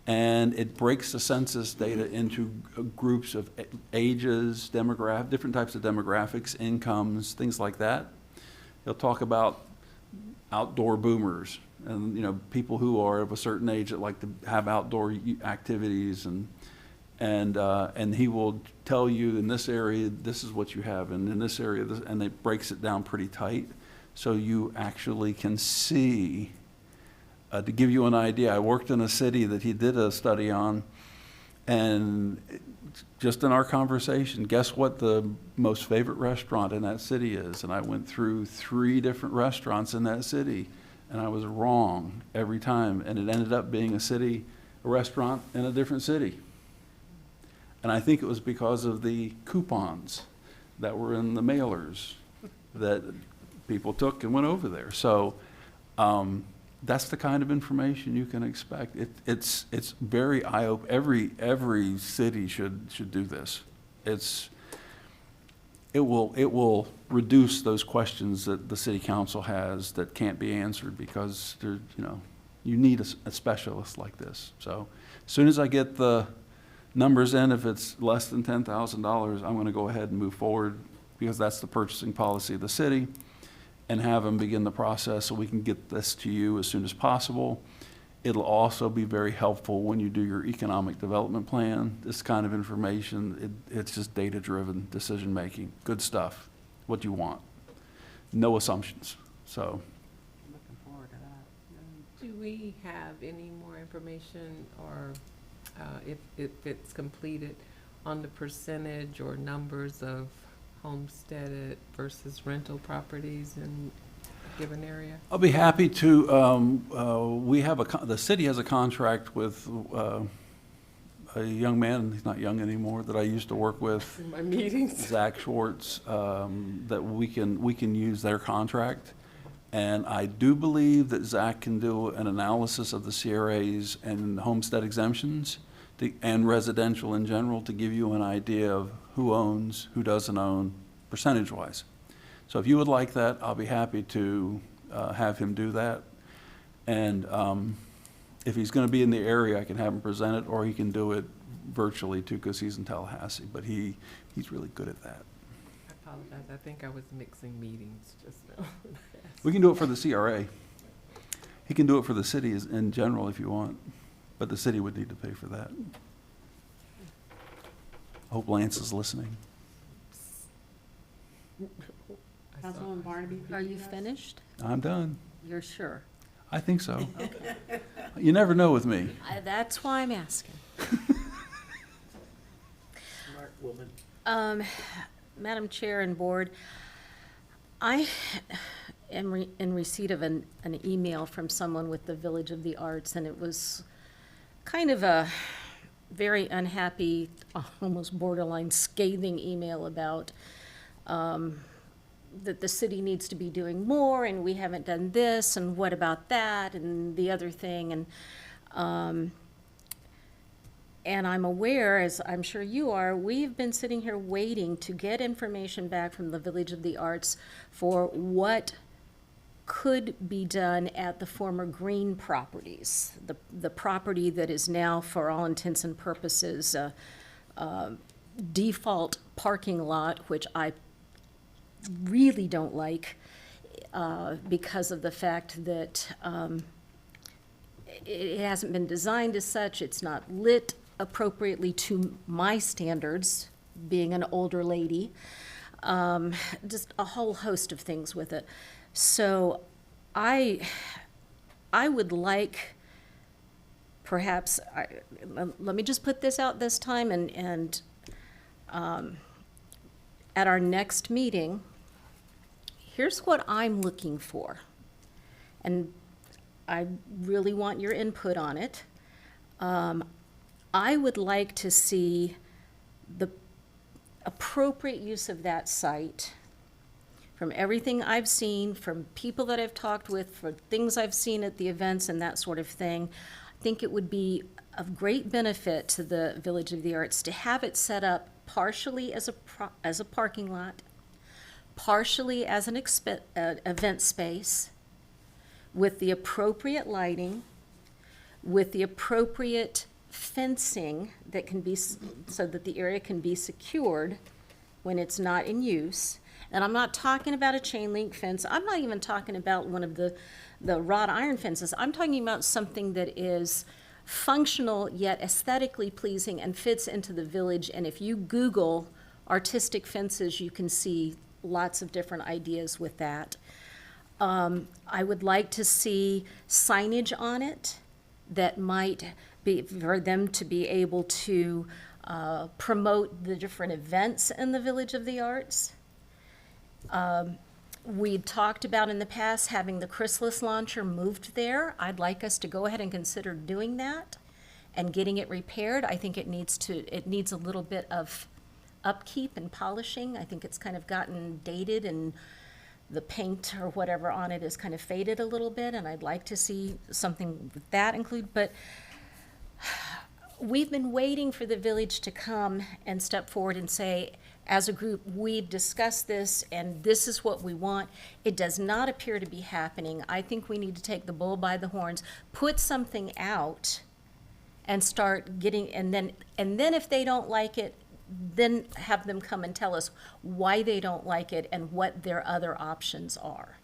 Speaker 6: and it breaks the census data into groups of ages, different types of demographics, incomes, things like that. He'll talk about outdoor boomers and, people who are of a certain age that like to have outdoor activities, and he will tell you in this area, this is what you have, and in this area, and it breaks it down pretty tight. So you actually can see, to give you an idea, I worked in a city that he did a study on, and just in our conversation, guess what the most favorite restaurant in that city is? And I went through 3 different restaurants in that city, and I was wrong every time, and it ended up being a restaurant in a different city. And I think it was because of the coupons that were in the mailers that people took and went over there. So that's the kind of information you can expect. It's very eye-opening. Every city should do this. It will reduce those questions that the city council has that can't be answered because you need a specialist like this. So as soon as I get the numbers in, if it's less than $10,000, I'm going to go ahead and move forward because that's the purchasing policy of the city, and have them begin the process so we can get this to you as soon as possible. It'll also be very helpful when you do your economic development plan. This kind of information, it's just data-driven decision-making. Good stuff, what you want. No assumptions, so.
Speaker 1: Looking forward to that.
Speaker 9: Do we have any more information, or if it's completed, on the percentage or numbers of homesteaded versus rental properties in a given area?
Speaker 6: I'll be happy to. The city has a contract with a young man, he's not young anymore, that I used to work with,
Speaker 9: In my meetings?
Speaker 6: Zach Schwartz, that we can use their contract. And I do believe that Zach can do an analysis of the CRAs and homestead exemptions and residential in general to give you an idea of who owns, who doesn't own, percentage-wise. So if you would like that, I'll be happy to have him do that. And if he's going to be in the area, I can have him present it, or he can do it virtually too, because he's in Tallahassee. But he's really good at that.
Speaker 9: I apologize, I think I was mixing meetings just now.
Speaker 6: We can do it for the CRA. He can do it for the city in general if you want, but the city would need to pay for that. I hope Lance is listening.
Speaker 9: I saw-
Speaker 1: Councilwoman Barnaby?
Speaker 2: Are you finished?
Speaker 6: I'm done.
Speaker 2: You're sure?
Speaker 6: I think so. You never know with me.
Speaker 2: That's why I'm asking.
Speaker 3: Smart woman.
Speaker 2: Madam Chair and Board, I am in receipt of an email from someone with the Village of the Arts, and it was kind of a very unhappy, almost borderline scathing email about that the city needs to be doing more, and we haven't done this, and what about that, and the other thing, and I'm aware, as I'm sure you are, we've been sitting here waiting to get information back from the Village of the Arts for what could be done at the former Green properties, the property that is now, for all intents and purposes, a default parking lot, which I really don't like because of the fact that it hasn't been designed as such. It's not lit appropriately to my standards, being an older lady. Just a whole host of things with it. So I would like, perhaps, let me just put this out this time, and at our next meeting, here's what I'm looking for. And I really want your input on it. I would like to see the appropriate use of that site. From everything I've seen, from people that I've talked with, for things I've seen at the events and that sort of thing, I think it would be of great benefit to the Village of the Arts to have it set up partially as a parking lot, partially as an event space, with the appropriate lighting, with the appropriate fencing that can be, so that the area can be secured when it's not in use. And I'm not talking about a chain link fence. I'm not even talking about one of the wrought iron fences. I'm talking about something that is functional yet aesthetically pleasing and fits into the village. And if you Google artistic fences, you can see lots of different ideas with that. I would like to see signage on it that might be, for them to be able to promote the different events in the Village of the Arts. We've talked about in the past having the chrysalis launcher moved there. I'd like us to go ahead and consider doing that and getting it repaired. I think it needs a little bit of upkeep and polishing. I think it's kind of gotten dated and the paint or whatever on it is kind of faded a little bit, and I'd like to see something with that included. But we've been waiting for the village to come and step forward and say, as a group, we've discussed this and this is what we want. It does not appear to be happening. I think we need to take the bull by the horns, put something out and start getting, and then if they don't like it, then have them come and tell us why they don't like it and what their other options are.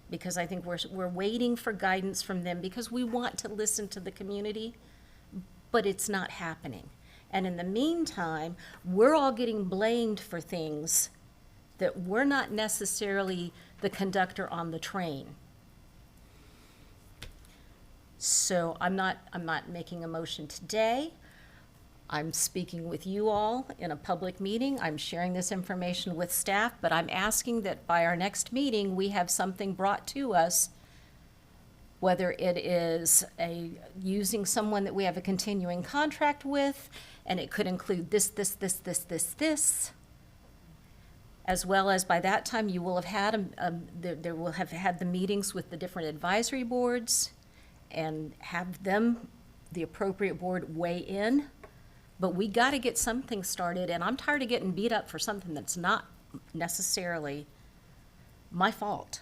Speaker 2: Because I think we're waiting for guidance from them because we want to listen to the community, but it's not happening. And in the meantime, we're all getting blamed for things that we're not necessarily the conductor on the train. So I'm not making a motion today. I'm speaking with you all in a public meeting. I'm sharing this information with staff, but I'm asking that by our next meeting, we have something brought to us, whether it is using someone that we have a continuing contract with, and it could include this, as well as by that time you will have had, there will have had the meetings with the different advisory boards and have them, the appropriate board, weigh in. But we got to get something started, and I'm tired of getting beat up for something that's not necessarily my fault.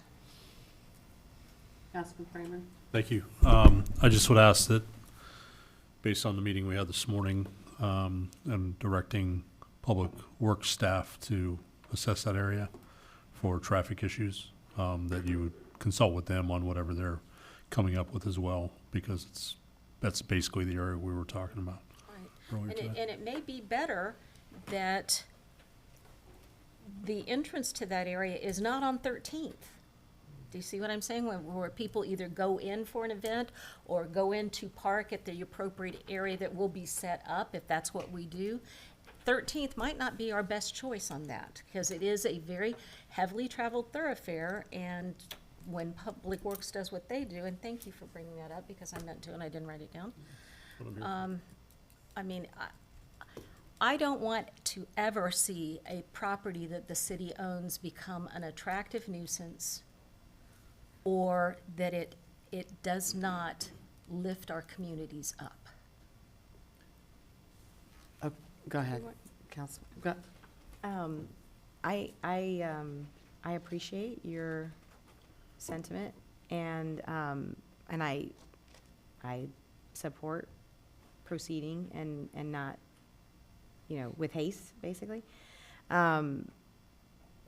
Speaker 1: Councilman Kramer?
Speaker 4: Thank you. I just would ask that, based on the meeting we had this morning, and directing public works staff to assess that area for traffic issues, that you would consult with them on whatever they're coming up with as well, because that's basically the area we were talking about earlier today.
Speaker 2: And it may be better that the entrance to that area is not on 13th. Do you see what I'm saying? Where people either go in for an event or go in to park at the appropriate area that will be set up, if that's what we do. 13th might not be our best choice on that, because it is a very heavily traveled thoroughfare, and when Public Works does what they do, and thank you for bringing that up, because I meant to and I didn't write it down. I mean, I don't want to ever see a property that the city owns become an attractive nuisance, or that it does not lift our communities up.
Speaker 3: Oh, go ahead, Council.
Speaker 5: I appreciate your sentiment, and I support proceeding and not, with haste, basically.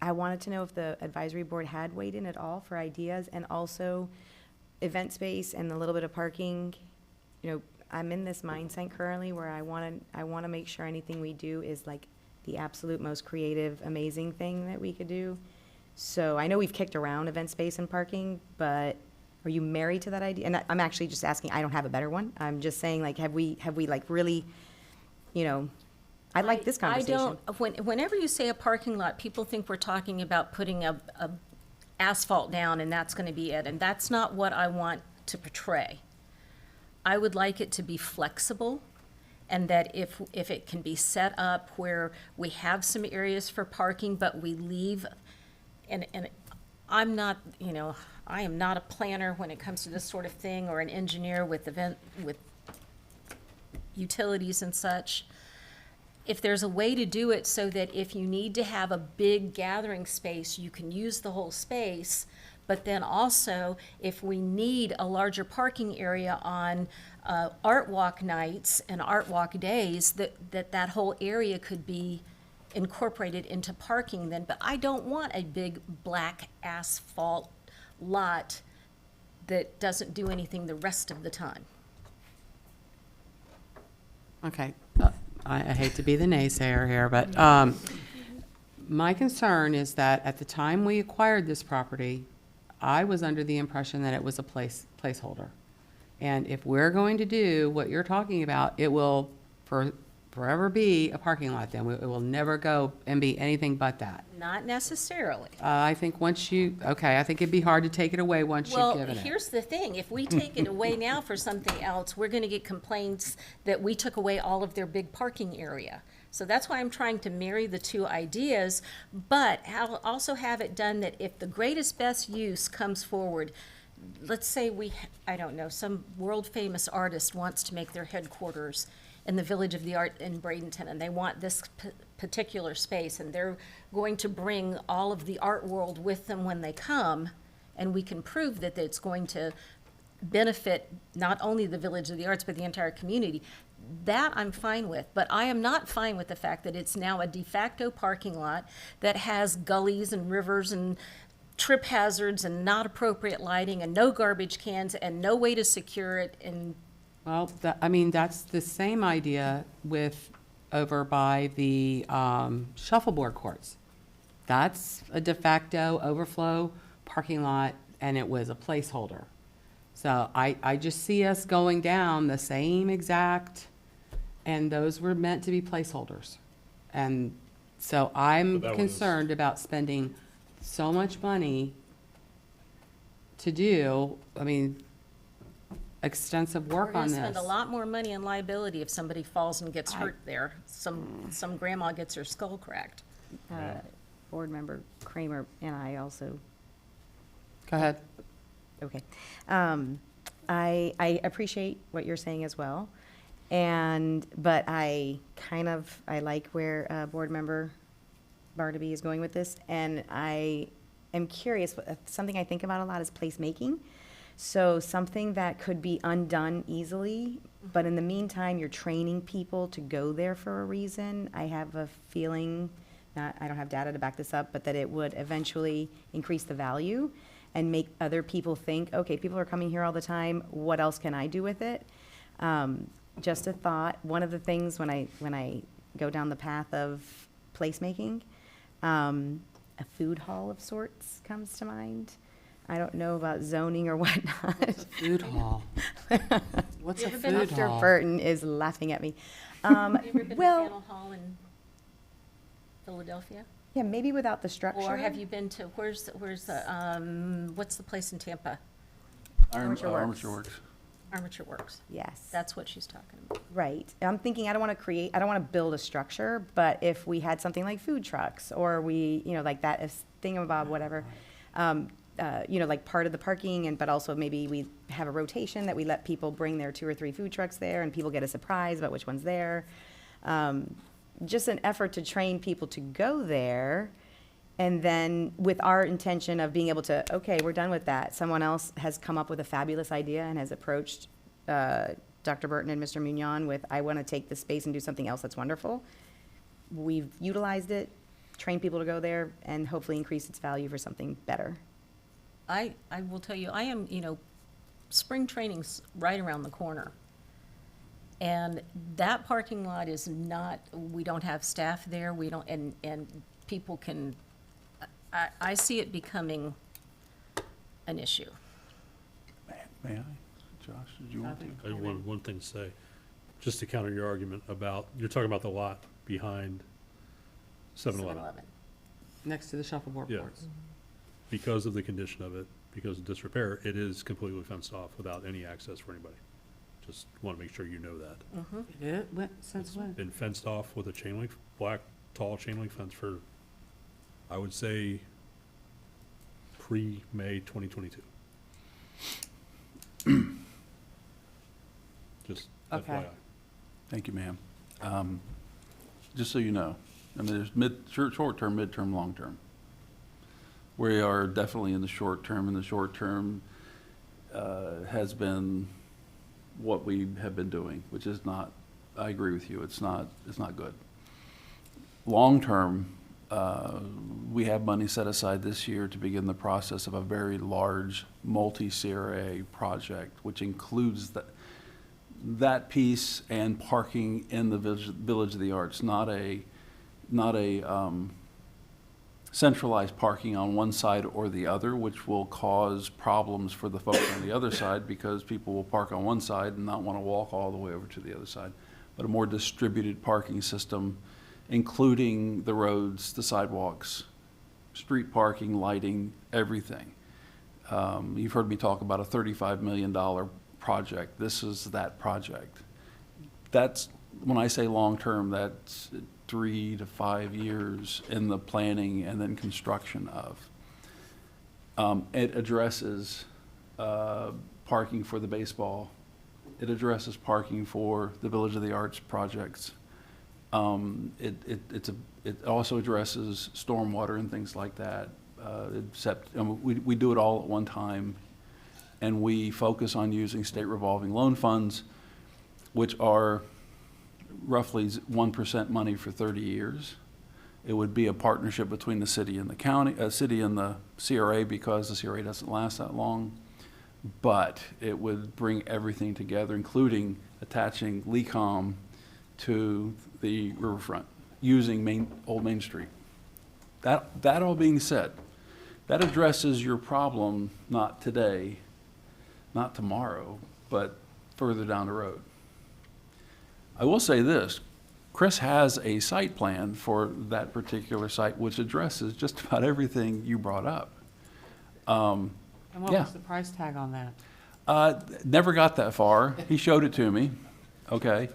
Speaker 5: I wanted to know if the advisory board had weighed in at all for ideas, and also event space and a little bit of parking. I'm in this mindset currently where I want to make sure anything we do is like the absolute most creative, amazing thing that we could do. So I know we've kicked around event space and parking, but are you married to that idea? And I'm actually just asking, I don't have a better one. I'm just saying, like, have we like really, I like this conversation.
Speaker 2: Whenever you say a parking lot, people think we're talking about putting a asphalt down and that's gonna be it, and that's not what I want to portray. I would like it to be flexible, and that if it can be set up where we have some areas for parking, but we leave, and I'm not, I am not a planner when it comes to this sort of thing, or an engineer with utilities and such. If there's a way to do it so that if you need to have a big gathering space, you can use the whole space, But then also, if we need a larger parking area on art walk nights and art walk days, that whole area could be incorporated into parking then. But I don't want a big black asphalt lot that doesn't do anything the rest of the time.
Speaker 1: Okay, I hate to be the naysayer here, but my concern is that at the time we acquired this property, I was under the impression that it was a placeholder. And if we're going to do what you're talking about, it will forever be a parking lot then. It will never go and be anything but that.
Speaker 2: Not necessarily.
Speaker 1: I think I think it'd be hard to take it away once you've
Speaker 2: Well,
Speaker 1: given it.
Speaker 2: here's the thing, if we take it away now for something else, we're gonna get complaints that we took away all of their big parking area. So that's why I'm trying to marry the two ideas, but also have it done that if the greatest best use comes forward, let's say I don't know, some world-famous artist wants to make their headquarters in the Village of the Art in Bradenton, and they want this particular space, and they're going to bring all of the art world with them when they come, and we can prove that it's going to benefit not only the Village of the Arts, but the entire community. That I'm fine with, but I am not fine with the fact that it's now a de facto parking lot that has gullies and rivers and trip hazards and not appropriate lighting and no garbage cans and no way to secure it. And
Speaker 1: Well, that's the same idea over by the shuffleboard courts. That's a de facto overflow parking lot, and it was a placeholder. So I just see us going down the same exact, and those were meant to be placeholders. And so I'm
Speaker 4: But that was-
Speaker 1: concerned about spending so much money to do, extensive
Speaker 2: we're
Speaker 1: work on
Speaker 2: gonna
Speaker 1: this.
Speaker 2: spend a lot more money in liability if somebody falls and gets hurt there. Some grandma gets her skull cracked.
Speaker 5: Board Member Kramer and I also,
Speaker 1: Go ahead.
Speaker 5: okay. I appreciate what you're saying as well. But I like where Board Member Barnaby is going with this. And I am curious, something I think about a lot is placemaking. So something that could be undone easily, but in the meantime, you're training people to go there for a reason. I have a feeling, I don't have data to back this up, but that it would eventually increase the value and make other people think, okay, people are coming here all the time, what else can I do with it? Just a thought, one of the things when I go down the path of placemaking, a food hall of sorts comes to mind. I don't know about zoning or whatnot.
Speaker 1: Food hall. What's
Speaker 2: You
Speaker 1: a
Speaker 2: ever been
Speaker 1: food
Speaker 5: Dr.
Speaker 1: hall?
Speaker 5: Burton is laughing at me.
Speaker 2: Have you ever been to
Speaker 5: Well,
Speaker 2: Faneuil Hall in Philadelphia?
Speaker 5: yeah, maybe without the structure.
Speaker 2: Or have you been to, where's the, what's the place in Tampa?
Speaker 5: Armature Works.
Speaker 6: Armature Works.
Speaker 2: Armature Works.
Speaker 5: Yes.
Speaker 2: That's what she's talking about.
Speaker 5: Right. I'm thinking, I don't want to build a structure, but if we had something like food trucks, or we, like that thingamabob, whatever, like part of the parking, but also maybe we have a rotation that we let people bring their 2 or 3 food trucks there, and people get a surprise about which one's there. Just an effort to train people to go there, and then with our intention of being able to, okay, we're done with that. Someone else has come up with a fabulous idea and has approached Dr. Burton and Mr. Mignon with, I want to take this space and do something else that's wonderful. We've utilized it, trained people to go there, and hopefully increase its value for something better.
Speaker 2: I will tell you, I am, spring training's right around the corner. And that parking lot is not, we don't have staff there, we don't, and people can, I see it becoming an issue.
Speaker 6: May I? Josh, did you want to?
Speaker 4: I have one thing to say, just to counter your argument about, you're talking about the lot behind 7-Eleven.
Speaker 2: 7-Eleven.
Speaker 1: Next to the shuffleboard
Speaker 4: Yeah.
Speaker 1: courts.
Speaker 4: Because of the condition of it, because of disrepair, it is completely fenced off without any access for anybody. Just want to make sure you know that.
Speaker 1: Since when?
Speaker 4: Been fenced off with a chain link, black, tall chain link fence for, I would say, pre-May 2022. Just
Speaker 1: Okay.
Speaker 4: FYI.
Speaker 6: Thank you, ma'am. Just so you know, there's short-term, mid-term, long-term. We are definitely in the short term, and the short term has been what we have been doing, which is not, I agree with you, it's not good. Long term, we have money set aside this year to begin the process of a very large multi-CRA project, which includes that piece and parking in the Village of the Arts, not a centralized parking on one side or the other, which will cause problems for the folks on the other side, because people will park on one side and not want to walk all the way over to the other side. But a more distributed parking system, including the roads, the sidewalks, street parking, lighting, everything. You've heard me talk about a $35 million project. This is that project. That's, when I say long-term, that's 3 to 5 years in the planning and then construction of. It addresses parking for the baseball. It addresses parking for the Village of the Arts projects. It also addresses stormwater and things like that. We do it all at one time, and we focus on using state revolving loan funds, which are roughly 1% money for 30 years. It would be a partnership between the city and the county, city and the CRA, because the CRA doesn't last that long. But it would bring everything together, including attaching LECOM to the riverfront, using Old Main Street. That all being said, that addresses your problem not today, not tomorrow, but further down the road. I will say this, Chris has a site plan for that particular site which addresses just about everything you brought up.
Speaker 1: And what
Speaker 6: Yeah.
Speaker 1: was the price tag on that?
Speaker 6: Never got that far. He showed it to me, okay?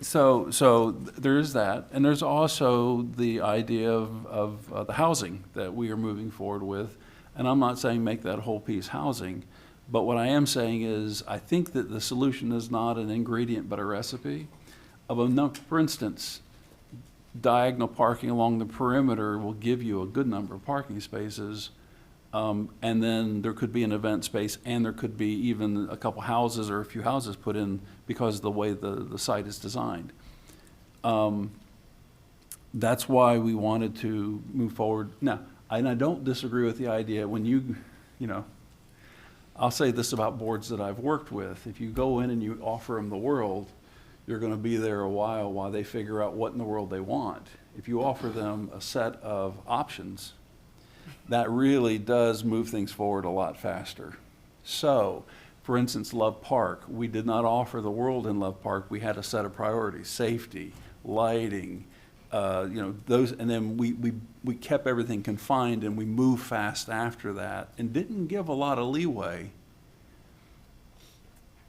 Speaker 6: So there is that, and there's also the idea of the housing that we are moving forward with. And I'm not saying make that whole piece housing, but what I am saying is I think that the solution is not an ingredient but a recipe. For instance, diagonal parking along the perimeter will give you a good number of parking spaces, and then there could be an event space, and there could be even a couple houses or a few houses put in because of the way the site is designed. That's why we wanted to move forward. Now, and I don't disagree with the idea when you know, I'll say this about boards that I've worked with. If you go in and you offer them the world, you're going to be there a while they figure out what in the world they want. If you offer them a set of options, that really does move things forward a lot faster. So, for instance, Love Park, we did not offer the world in Love Park. We had a set of priorities: safety, lighting, those, and then we kept everything confined, and we moved fast after that and didn't give a lot of leeway.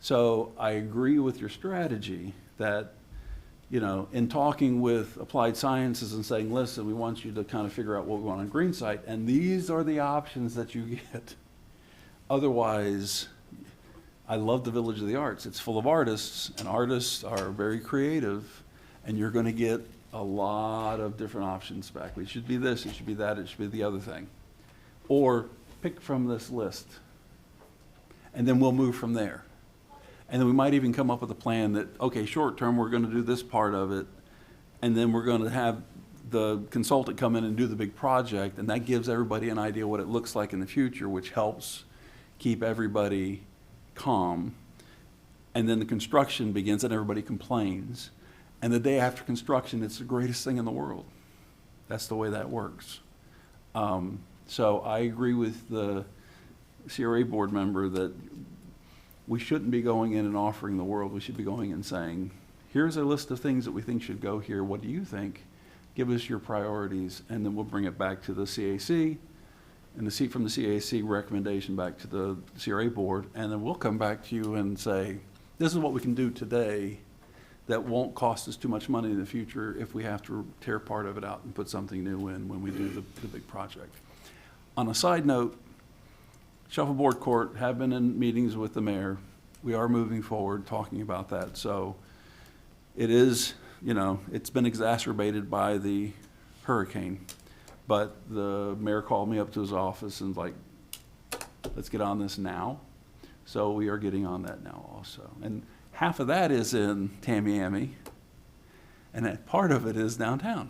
Speaker 6: So I agree with your strategy that, in talking with Applied Sciences and saying, listen, we want you to kind of figure out what we want on green site, and these are the options that you get. Otherwise, I love the Village of the Arts. It's full of artists, and artists are very creative, and you're going to get a lot of different options back. It should be this, it should be that, it should be the other thing. Or pick from this list, and then we'll move from there. And then we might even come up with a plan that, okay, short term, we're going to do this part of it, and then we're going to have the consultant come in and do the big project, and that gives everybody an idea what it looks like in the future, which helps keep everybody calm. And then the construction begins and everybody complains. And the day after construction, it's the greatest thing in the world. That's the way that works. So I agree with the CRA board member that we shouldn't be going in and offering the world. We should be going and saying, here's a list of things that we think should go here. What do you think? Give us your priorities, and then we'll bring it back to the CAC, and from the CAC recommendation back to the CRA board, and then we'll come back to you and say, this is what we can do today that won't cost us too much money in the future if we have to tear part of it out and put something new in when we do the big project. On a side note, Shuffleboard Court have been in meetings with the mayor. We are moving forward talking about that. So it is, it's been exacerbated by the hurricane. But the mayor called me up to his office and like, let's get on this now. So we are getting on that now also. And half of that is in Tamiami, and that part of it is downtown.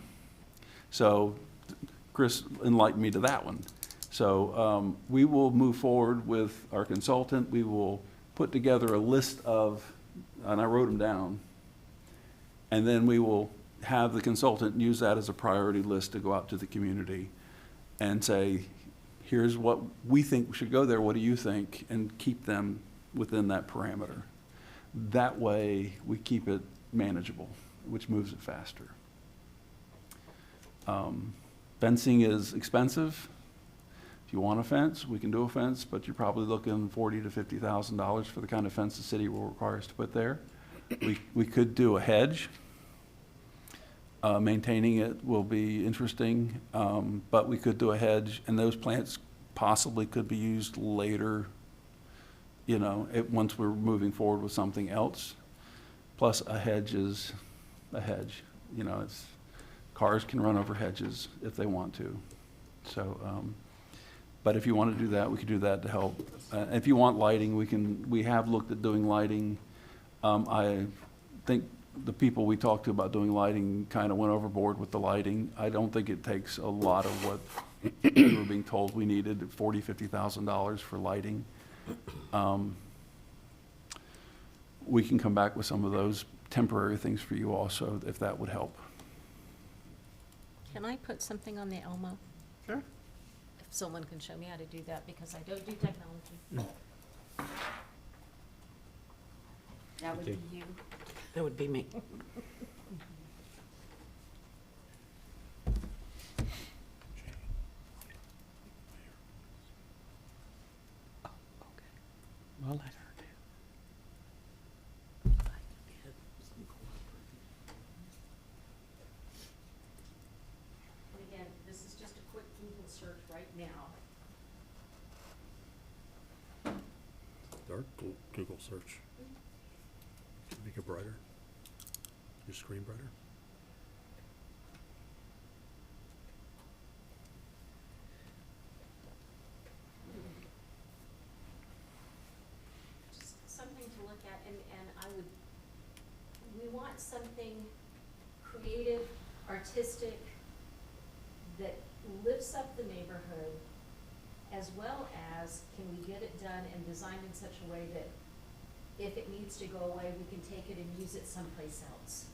Speaker 6: So Chris enlightened me to that one. So we will move forward with our consultant. We will put together a list of, and I wrote them down, and then we will have the consultant use that as a priority list to go out to the community and say, here's what we think should go there, what do you think? And keep them within that parameter. That way, we keep it manageable, which moves it faster. Fencing is expensive. If you want a fence, we can do a fence, but you're probably looking $40,000 to $50,000 for the kind of fence the city will require us to put there. We could do a hedge. Maintaining it will be interesting, but we could do a hedge, and those plants possibly could be used later, you know, once we're moving forward with something else. Plus, a hedge is a hedge. You know, cars can run over hedges if they want to. So, but if you want to do that, we could do that to help. If you want lighting, we have looked at doing lighting. I think the people we talked to about doing lighting kind of went overboard with the lighting. I don't think it takes a lot of what we were being told we needed, $40,000, $50,000 for lighting. We can come back with some of those temporary things for you also, if that would help.
Speaker 2: Can I put something on the Elmo?
Speaker 1: Sure.
Speaker 2: If someone can show me how to do that, because I don't do technology. That would be you.
Speaker 3: That would be me. I'll let her do.
Speaker 2: And again, this is just a quick Google search right now.
Speaker 4: Dark Google search. Make it brighter. Your screen brighter.
Speaker 2: Just something to look at, and we want something creative, artistic, that lifts up the neighborhood, as well as can we get it done and designed in such a way that if it needs to go away, we can take it and use it someplace else.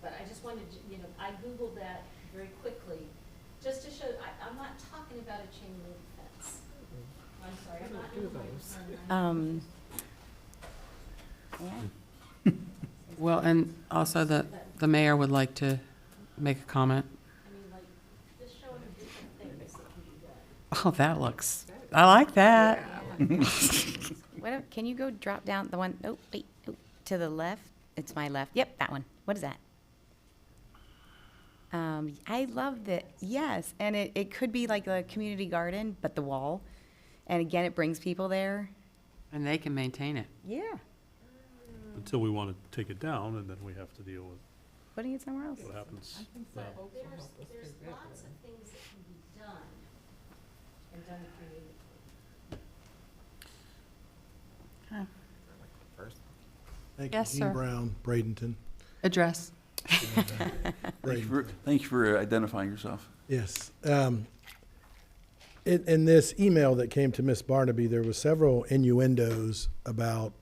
Speaker 2: But I just wanted to, I Googled that very quickly, just to show, I'm not talking about a chain link fence. I'm sorry, I'm not doing
Speaker 5: Yeah.
Speaker 1: Well, and also the mayor would like to make a comment.
Speaker 2: Just showing different things that can be done.
Speaker 1: Oh, that looks, I like that.
Speaker 5: Can you go drop down the one, to the left? It's my left. Yep, that one. What is that? I love that. Yes, and it could be like a community garden, but the wall. And again, it brings people there.
Speaker 1: And they can maintain it.
Speaker 5: Yeah.
Speaker 4: Until we want to take it down, and then we have to deal with
Speaker 5: Putting it somewhere else.
Speaker 4: what happens.
Speaker 2: There's lots of things that can be done and done creatively.
Speaker 11: Thank
Speaker 1: Yes,
Speaker 11: you,
Speaker 1: sir.
Speaker 11: Gene Brown, Bradenton.
Speaker 1: Address.
Speaker 11: Bradenton.
Speaker 6: Thank you for identifying yourself.
Speaker 11: Yes. In this email that came to Miss Barnaby, there was several innuendos about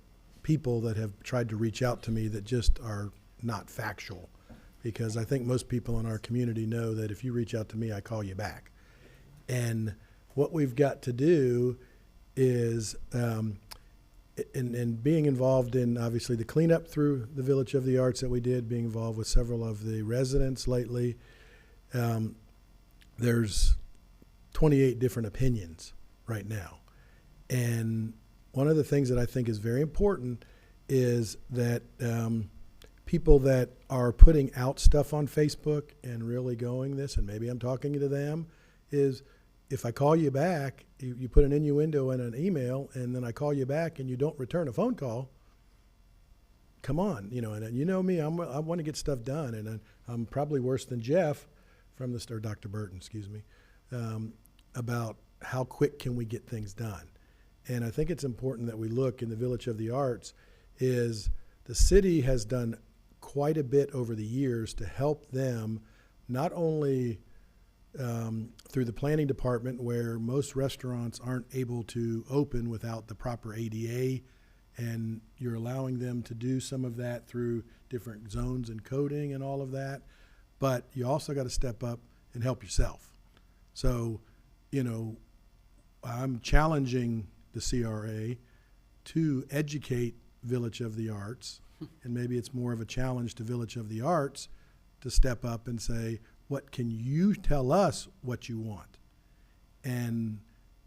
Speaker 11: people that have tried to reach out to me that just are not factual. Because I think most people in our community know that if you reach out to me, I call you back. And what we've got to do is, in being involved in, obviously, the cleanup through the Village of the Arts that we did, being involved with several of the residents lately, there's 28 different opinions right now. And one of the things that I think is very important is that people that are putting out stuff on Facebook and really going this, and maybe I'm talking to them, is if I call you back, you put an innuendo in an email, and then I call you back and you don't return a phone call, come on, and you know me, I want to get stuff done, and I'm probably worse than Jeff or Dr. Burton, excuse me, about how quick can we get things done. And I think it's important that we look in the Village of the Arts is the city has done quite a bit over the years to help them, not only through the planning department where most restaurants aren't able to open without the proper ADA, and you're allowing them to do some of that through different zones and coding and all of that, but you also got to step up and help yourself. So, you know, I'm challenging the CRA to educate Village of the Arts, and maybe it's more of a challenge to Village of the Arts to step up and say, what can you tell us what you want? And,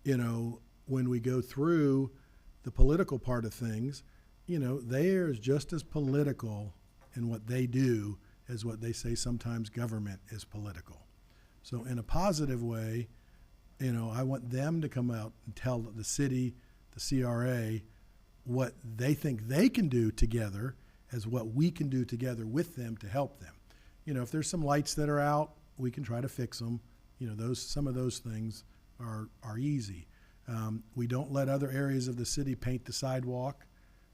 Speaker 11: you know, when we go through the political part of things, you know, they're just as political in what they do as what they say sometimes government is political. So in a positive way, you know, I want them to come out and tell the city, the CRA, what they think they can do together as what we can do together with them to help them. You know, if there's some lights that are out, we can try to fix them. You know, some of those things are easy. We don't let other areas of the city paint the sidewalk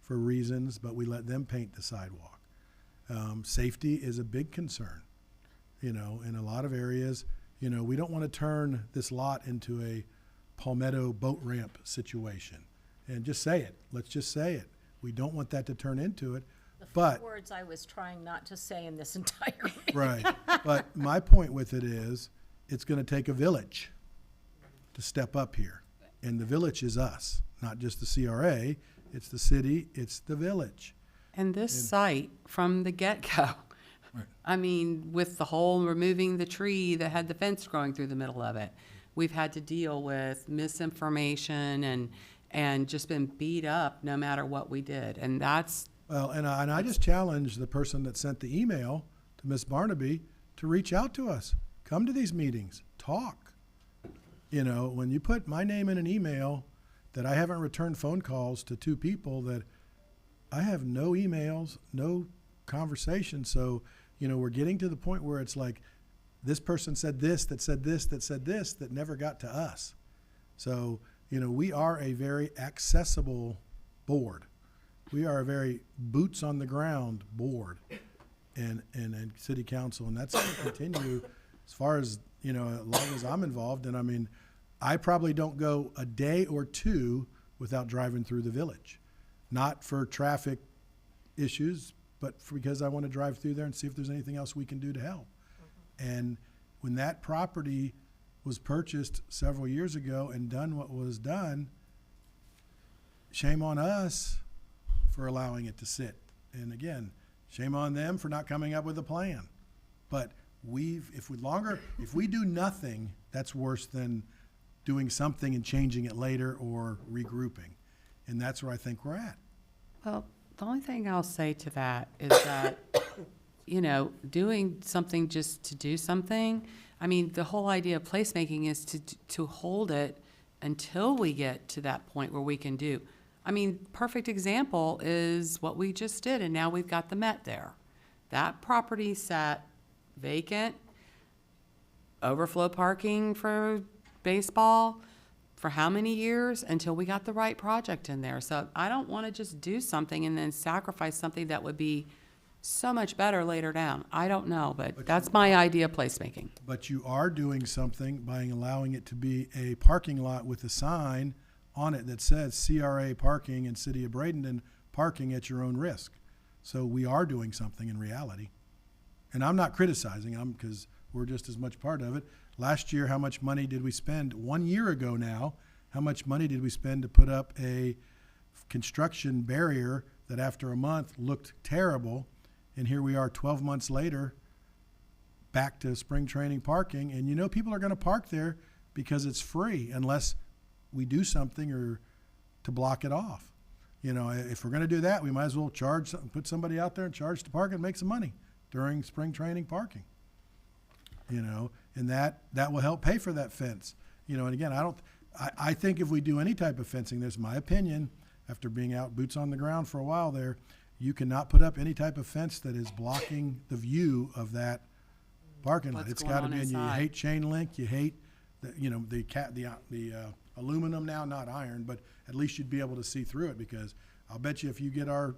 Speaker 11: for reasons, but we let them paint the sidewalk. Safety is a big concern. You know, in a lot of areas, you know, we don't want to turn this lot into a Palmetto boat ramp situation. And just say it. Let's just say it. We don't want that to turn into it.
Speaker 2: The words I was trying not to say in this entire meeting.
Speaker 11: Right. But my point with it is, it's going to take a village to step up here. And the village is us, not just the CRA. It's the city, it's the village.
Speaker 1: And this site, from the get-go,
Speaker 11: Right.
Speaker 1: I mean, with the whole removing the tree that had the fence growing through the middle of it, we've had to deal with misinformation and just been beat up no matter what we did. And that's,
Speaker 11: Well, and I just challenge the person that sent the email to Ms. Barnaby to reach out to us. Come to these meetings, talk. You know, when you put my name in an email that I haven't returned phone calls to two people that I have no emails, no conversation. So, you know, we're getting to the point where it's like, this person said this, that said this, that said this, that never got to us. So, you know, we are a very accessible board. We are a very boots on the ground board and city council, and that's going to continue as far as, you know, as long as I'm involved. And I mean, I probably don't go a day or two without driving through the village, not for traffic issues, but because I want to drive through there and see if there's anything else we can do to help. And when that property was purchased several years ago and done what was done, shame on us for allowing it to sit. And again, shame on them for not coming up with a plan. But if we do nothing, that's worse than doing something and changing it later or regrouping. And that's where I think we're at.
Speaker 1: well, the only thing I'll say to that is that, you know, doing something just to do something, I mean, the whole idea of placemaking is to hold it until we get to that point where we can do. I mean, perfect example is what we just did, and now we've got the Met there. That property sat vacant, overflow parking for baseball for how many years until we got the right project in there. So I don't want to just do something and then sacrifice something that would be so much better later down. I don't know, but that's my idea of placemaking.
Speaker 11: But you are doing something by allowing it to be a parking lot with a sign on it that says CRA parking and City of Bradenton parking at your own risk. So we are doing something in reality. And I'm not criticizing them because we're just as much part of it. Last year, how much money did we spend? 1 year ago now, how much money did we spend to put up a construction barrier that after a month looked terrible? And here we are 12 months later, back to spring training parking. And you know people are going to park there because it's free unless we do something or to block it off. You know, if we're going to do that, we might as well put somebody out there and charge to park and make some money during spring training parking. You know, and that will help pay for that fence. You know, and again, I think if we do any type of fencing, there's my opinion, after being out boots on the ground for a while there, you cannot put up any type of fence that is blocking the view of that parking lot.
Speaker 1: What's
Speaker 11: It's
Speaker 1: going
Speaker 11: gotta
Speaker 1: on
Speaker 11: be, and you
Speaker 1: inside.
Speaker 11: hate chain link, you hate, the aluminum now, not iron, but at least you'd be able to see through it, because I'll bet you if you get our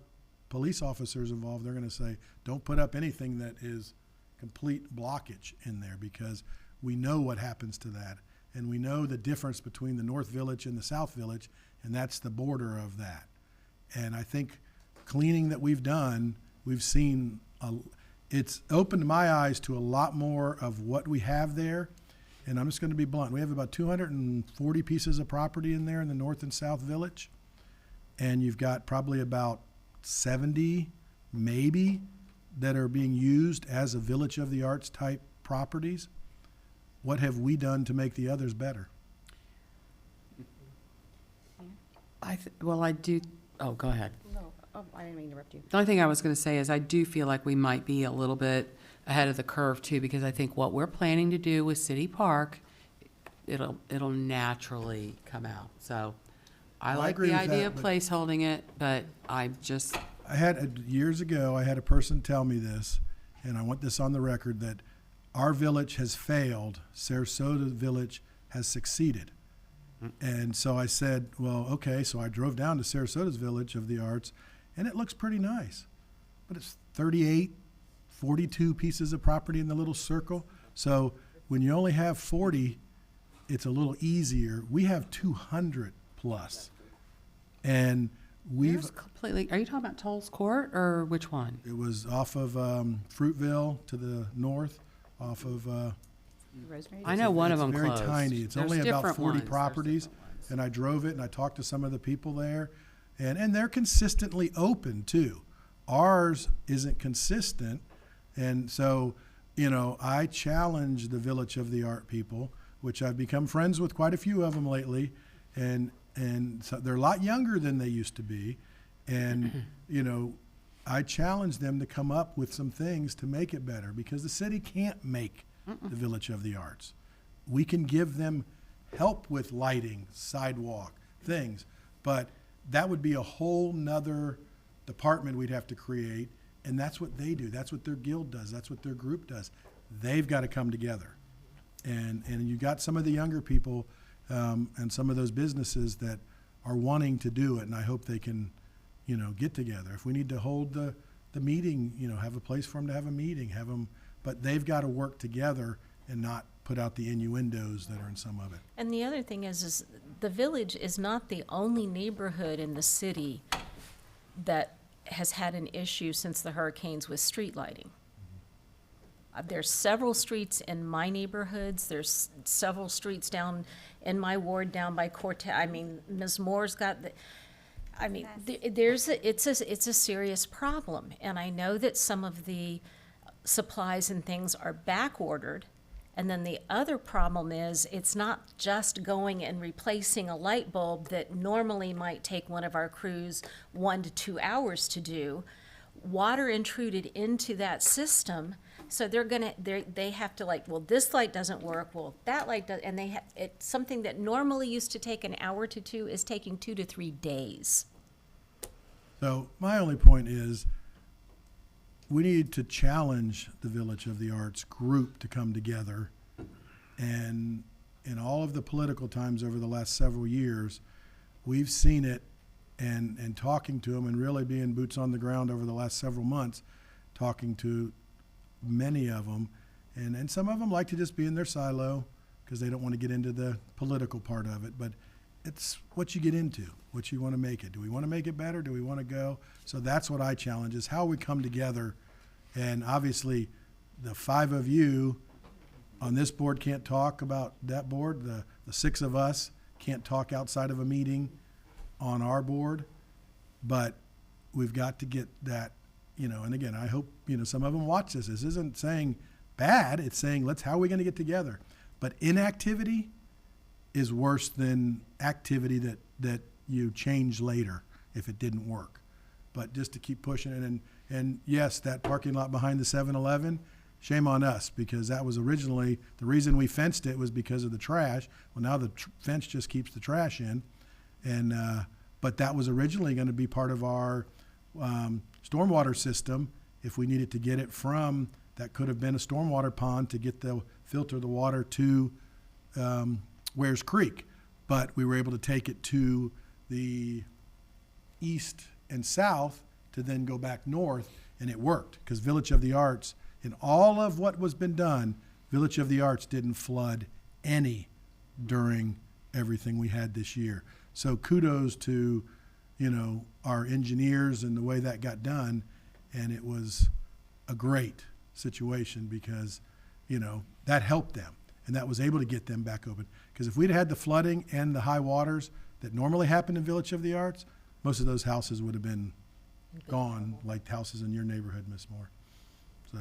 Speaker 11: police officers involved, they're gonna say, don't put up anything that is complete blockage in there, because we know what happens to that. And we know the difference between the North Village and the South Village, and that's the border of that. And I think cleaning that we've done, we've seen, it's opened my eyes to a lot more of what we have there. And I'm just gonna be blunt, we have about 240 pieces of property in there in the North and South Village. And you've got probably about 70, maybe, that are being used as a Village of the Arts type properties. What have we done to make the others better?
Speaker 1: Well, I do, oh, go ahead.
Speaker 5: No, oh, I didn't mean to interrupt you.
Speaker 1: The only thing I was going to say is I do feel like we might be a little bit ahead of the curve too, because I think what we're planning to do with City Park, it'll naturally come out. So I
Speaker 11: Well, I
Speaker 1: like
Speaker 11: agree
Speaker 1: the
Speaker 11: with
Speaker 1: idea
Speaker 11: that,
Speaker 1: of
Speaker 11: but-
Speaker 1: placeholding it, but I just,
Speaker 11: Years ago, I had a person tell me this, and I want this on the record, that our village has failed, Sarasota Village has succeeded. And so I said, well, okay, so I drove down to Sarasota's Village of the Arts, and it looks pretty nice. But it's 38, 42 pieces of property in the little circle. So when you only have 40, it's a little easier. We have 200 plus. And we've,
Speaker 1: there's completely, are you talking about Toll's Court or which one?
Speaker 11: it was off of Fruitville to the north, off of,
Speaker 5: Rosemary?
Speaker 1: I know one of them
Speaker 11: it's very
Speaker 1: closed.
Speaker 11: tiny. It's
Speaker 1: There's
Speaker 11: only about
Speaker 1: different
Speaker 11: 40
Speaker 1: ones. There's
Speaker 11: properties.
Speaker 1: different ones.
Speaker 11: And I drove it and I talked to some of the people there, and they're consistently open too. Ours isn't consistent, and so, I challenge the Village of the Art people, which I've become friends with quite a few of them lately, and so they're a lot younger than they used to be, and, I challenge them to come up with some things to make it better, because the city can't make the Village of the Arts. We can give them help with lighting, sidewalk, things, but that would be a whole nother department we'd have to create, and that's what they do. That's what their guild does. That's what their group does. They've got to come together. And you got some of the younger people and some of those businesses that are wanting to do it, and I hope they can, get together. If we need to hold the meeting, have a place for them to have a meeting, have them, but they've got to work together and not put out the innuendos that are in some of it.
Speaker 2: And the other thing is the Village is not the only neighborhood in the city that has had an issue since the hurricanes with street lighting. There's several streets in my neighborhoods, there's several streets down in my ward, down by Cortez. I mean, Ms. Moore's got it's a serious problem. And I know that some of the supplies and things are back ordered. And then the other problem is, it's not just going and replacing a light bulb that normally might take one of our crews 1 to 2 hours to do. Water intruded into that system, so they have to well, this light doesn't work, well, that light does, and it's something that normally used to take an hour to 2 is taking 2 to 3 days.
Speaker 11: So my only point is, we need to challenge the Village of the Arts group to come together. And in all of the political times over the last several years, we've seen it, and talking to them and really being boots on the ground over the last several months, talking to many of them. And some of them like to just be in their silo because they don't want to get into the political part of it. But it's what you get into, what you want to make it. Do we want to make it better? Do we want to go? So that's what I challenge, is how we come together. And obviously, the 5 of you on this board can't talk about that board. The 6 of us can't talk outside of a meeting on our board. But we've got to get that, and again, I hope, some of them watch this. This isn't saying bad. It's saying, how are we going to get together? But inactivity is worse than activity that you change later if it didn't work. But just to keep pushing it, and yes, that parking lot behind the 7-Eleven, shame on us, because that was originally, the reason we fenced it was because of the trash. Well, now the fence just keeps the trash in, and but that was originally going to be part of our stormwater system if we needed to get it from That could have been a stormwater pond to filter the water to Wares Creek. But we were able to take it to the east and south to then go back north, and it worked, because Village of the Arts, in all of what was been done, Village of the Arts didn't flood any during everything we had this year. So kudos to, our engineers and the way that got done, and it was a great situation because, that helped them, and that was able to get them back open. Because if we'd had the flooding and the high waters that normally happen in Village of the Arts, most of those houses would have been gone, like houses in your neighborhood, Miss Moore. So,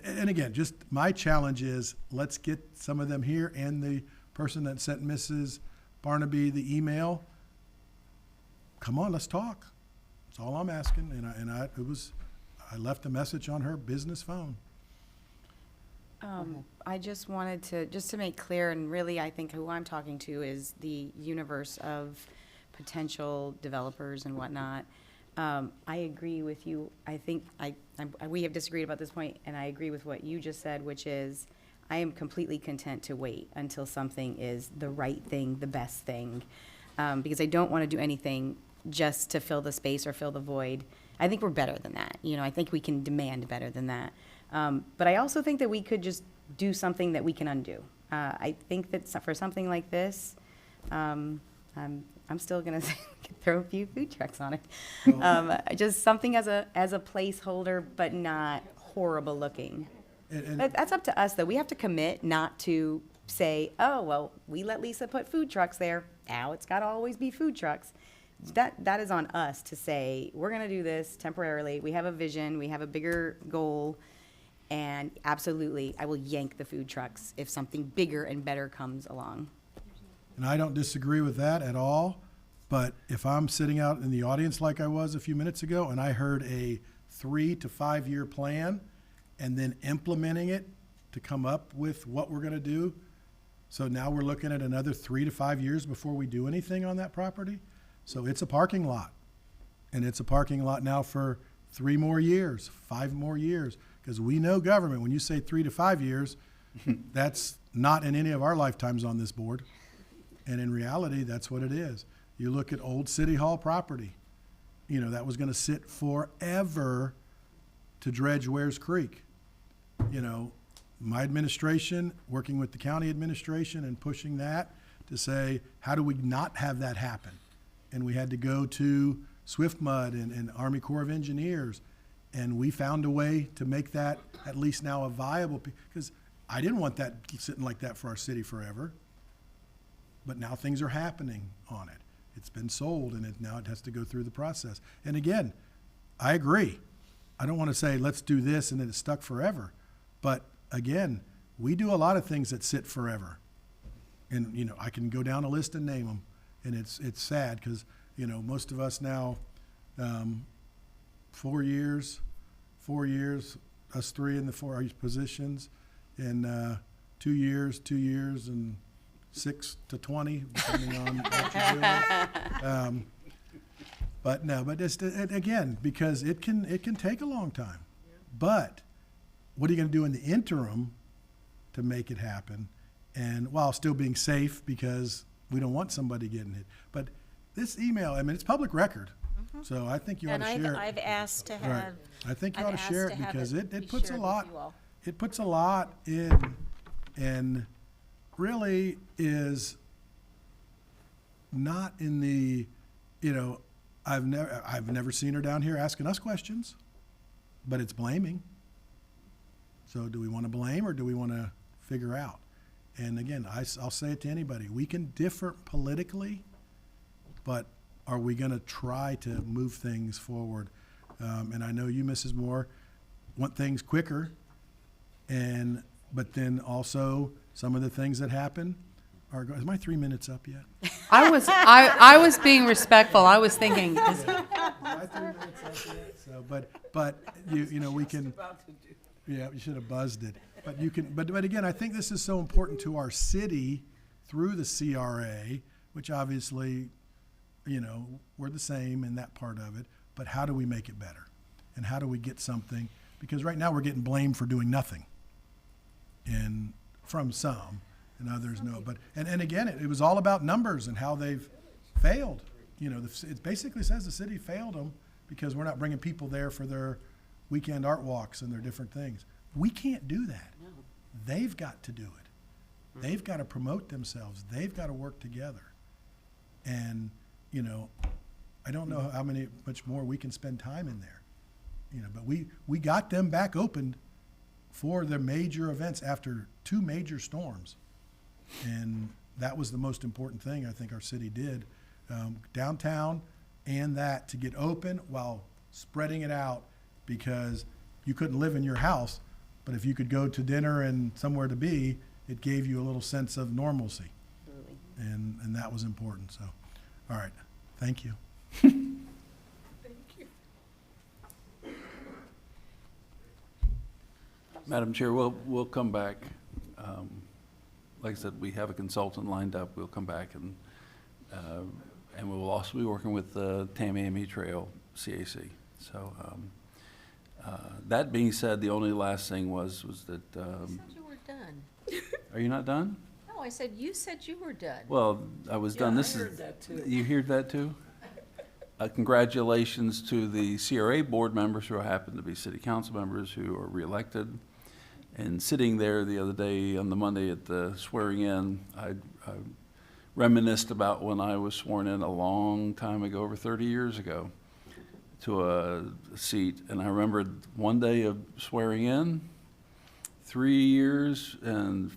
Speaker 11: and again, just my challenge is, let's get some of them here, and the person that sent Mrs. Barnaby the email, come on, let's talk. That's all I'm asking, I left a message on her business phone.
Speaker 5: I just wanted to make clear, and really I think who I'm talking to is the universe of potential developers and whatnot. I agree with you. I think we have disagreed about this point, and I agree with what you just said, which is I am completely content to wait until something is the right thing, the best thing, because I don't want to do anything just to fill the space or fill the void. I think we're better than that. I think we can demand better than that. But I also think that we could just do something that we can undo. I think that for something like this, I'm still gonna throw a few food trucks on it. Just something as a placeholder, but not horrible looking. But that's up to us, though. We have to commit not to say, oh, well, we let Lisa put food trucks there. Now it's got to always be food trucks. That is on us to say, we're going to do this temporarily. We have a vision. We have a bigger goal. And absolutely, I will yank the food trucks if something bigger and better comes along.
Speaker 11: And I don't disagree with that at all, but if I'm sitting out in the audience like I was a few minutes ago, and I heard a 3 to 5 year plan, and then implementing it to come up with what we're gonna do, so now we're looking at another 3 to 5 years before we do anything on that property. So it's a parking lot, and it's a parking lot now for 3 more years, 5 more years, because we know government, when you say 3 to 5 years, that's not in any of our lifetimes on this board. And in reality, that's what it is. You look at old City Hall property, that was gonna sit forever to dredge Wares Creek. My administration, working with the county administration and pushing that to say, how do we not have that happen? And we had to go to Swift Mud and Army Corps of Engineers, and we found a way to make that at least now a viable, because I didn't want that sitting like that for our city forever. But now things are happening on it. It's been sold, and now it has to go through the process. And again, I agree. I don't want to say, let's do this and then it's stuck forever. But again, we do a lot of things that sit forever. And, I can go down a list and name them. And it's sad because, most of us now, 4 years, us 3 in the 4 positions, and 2 years, and 6 to 20, depending on what you're doing. But it's, again, because it can take a long time. But what are you going to do in the interim to make it happen? And while still being safe, because we don't want somebody getting hit. But this email, it's public record. So I think you ought to share it.
Speaker 2: And I've asked to
Speaker 11: Right.
Speaker 2: have.
Speaker 11: I think you
Speaker 2: I've
Speaker 11: ought to share
Speaker 2: asked
Speaker 11: it
Speaker 2: to have
Speaker 11: because
Speaker 2: be
Speaker 11: it puts a
Speaker 2: shared with
Speaker 11: lot,
Speaker 2: you all.
Speaker 11: it puts a lot in, and really is not in the, I've never seen her down here asking us questions, but it's blaming. So do we want to blame or do we want to figure out? And again, I'll say it to anybody. We can differ politically, but are we going to try to move things forward? And I know you, Mrs. Moore, want things quicker, but then also some of the things that happen are. Is my 3 minutes up yet?
Speaker 1: I was being respectful. I was thinking,
Speaker 11: Is my 3 minutes up yet? So, but we can. Yeah, you should have buzzed it. But you can. But again, I think this is so important to our city through the CRA, which obviously, we're the same in that part of it. But how do we make it better? And how do we get something Because right now, we're getting blamed for doing nothing. And from some, and others no. But, and again, it was all about numbers and how they've failed. You know, it basically says the city failed them because we're not bringing people there for their weekend art walks and their different things. We can't do that. They've got to do it. They've got to promote themselves. They've got to work together. And, you know, I don't know how much more we can spend time in there. You know, but we got them back opened for the major events after 2 major storms. And that was the most important thing I think our city did. Downtown and that to get open while spreading it out, because you couldn't live in your house, but if you could go to dinner and somewhere to be, it gave you a little sense of normalcy.
Speaker 5: Absolutely.
Speaker 11: And that was important. So, all right, thank you.
Speaker 6: Madam Chair, we'll come back. Like I said, we have a consultant lined up. We'll come back and we will also be working with the Tamiami Trail CAC. So that being said, the only last thing was that.
Speaker 2: You said you were done.
Speaker 6: Are you not done?
Speaker 2: No, I said, you said you were done.
Speaker 6: Well, I was done. This is.
Speaker 3: that too.
Speaker 6: You heard that too? Congratulations to the CRA board members who happen to be city council members who are reelected. And sitting there the other day on the Monday at the swearing in, I reminisced about when I was sworn in a long time ago, over 30 years ago, to a seat. And I remembered one day of swearing in, 3 years and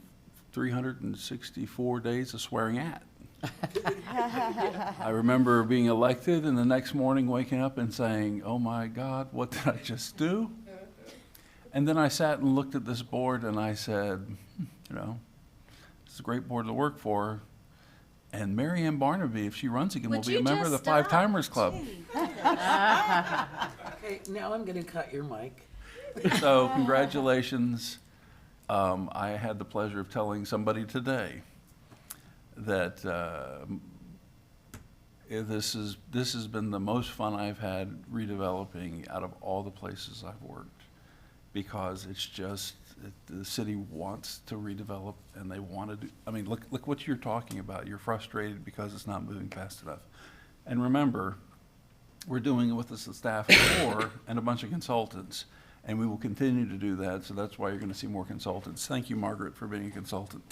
Speaker 6: 364 days of swearing at. I remember being elected and the next morning waking up and saying, oh my God, what did I just do? And then I sat and looked at this board and I said, you know, this is a great board to work for. And Mary Ann Barnaby, if she runs again, will be a member of the Five Timers Club.
Speaker 3: Okay, now I'm gonna cut your mic.
Speaker 6: So congratulations. I had the pleasure of telling somebody today that this has been the most fun I've had redeveloping out of all the places I've worked, because it's just the city wants to redevelop and they want to do. I mean, look what you're talking about. You're frustrated because it's not moving fast enough. And remember, we're doing it with the staff of 4 and a bunch of consultants, and we will continue to do that. So that's why you're going to see more consultants. Thank you, Margaret, for being a consultant.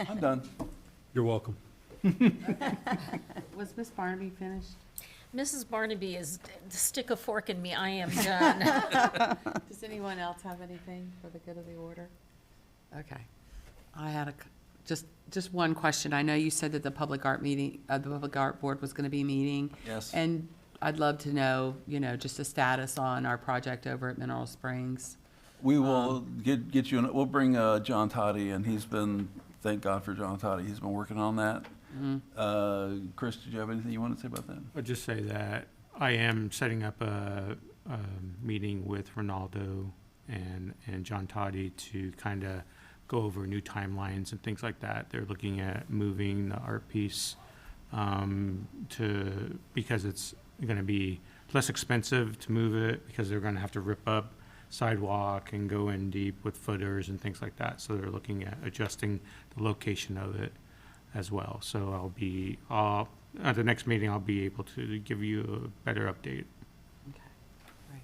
Speaker 6: I'm done.
Speaker 4: You're welcome.
Speaker 1: Was Miss Barnaby finished?
Speaker 2: Mrs. Barnaby is, stick a fork in me, I am done.
Speaker 1: Does anyone else have anything for the good of the order? Okay. I had just one question. I know you said that the public art meeting, the public art board was going to be meeting.
Speaker 6: Yes.
Speaker 1: And I'd love to know, you know, just a status on our project over at Mineral Springs.
Speaker 6: We will get you, we'll bring John Toddy, and he's been, thank God for John Toddy, he's been working on that. Chris, did you have anything you want to say about that?
Speaker 10: I'll just say that I am setting up a meeting with Ronaldo and John Toddy to kind of go over new timelines and things like that. They're looking at moving the art piece because it's going to be less expensive to move it, because they're going to have to rip up sidewalk and go in deep with footers and things like that. So they're looking at adjusting the location of it as well. So at the next meeting, I'll be able to give you a better update.
Speaker 1: Okay, right.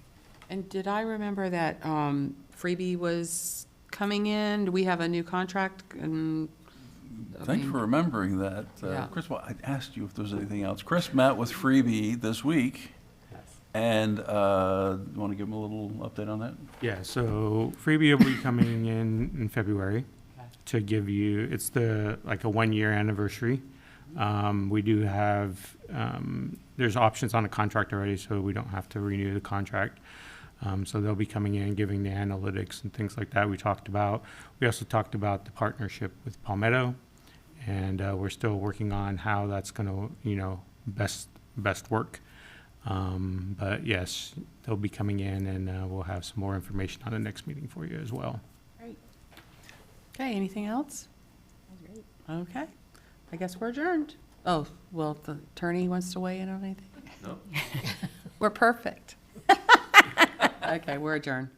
Speaker 1: And did I remember that Freebie was coming in? Do we have a new contract? And
Speaker 6: Thanks for remembering that.
Speaker 1: Yeah.
Speaker 6: Chris, well, I asked you if there was anything else. Chris met with Freebie this week, and you want to give him a little update on that?
Speaker 10: Yeah, so Freebie will be coming in February to give you, it's like a 1-year anniversary. We do have, there's options on the contract already, so we don't have to renew the contract. So they'll be coming in, giving the analytics and things like that we talked about. We also talked about the partnership with Palmetto, and we're still working on how that's going to, you know, best work. But yes, they'll be coming in, and we'll have some more information on the next meeting for you as well.
Speaker 1: great. Okay, anything else? Okay, I guess we're adjourned. Oh, well, the attorney wants to weigh in on anything?
Speaker 6: No.
Speaker 1: We're perfect. Okay, we're adjourned.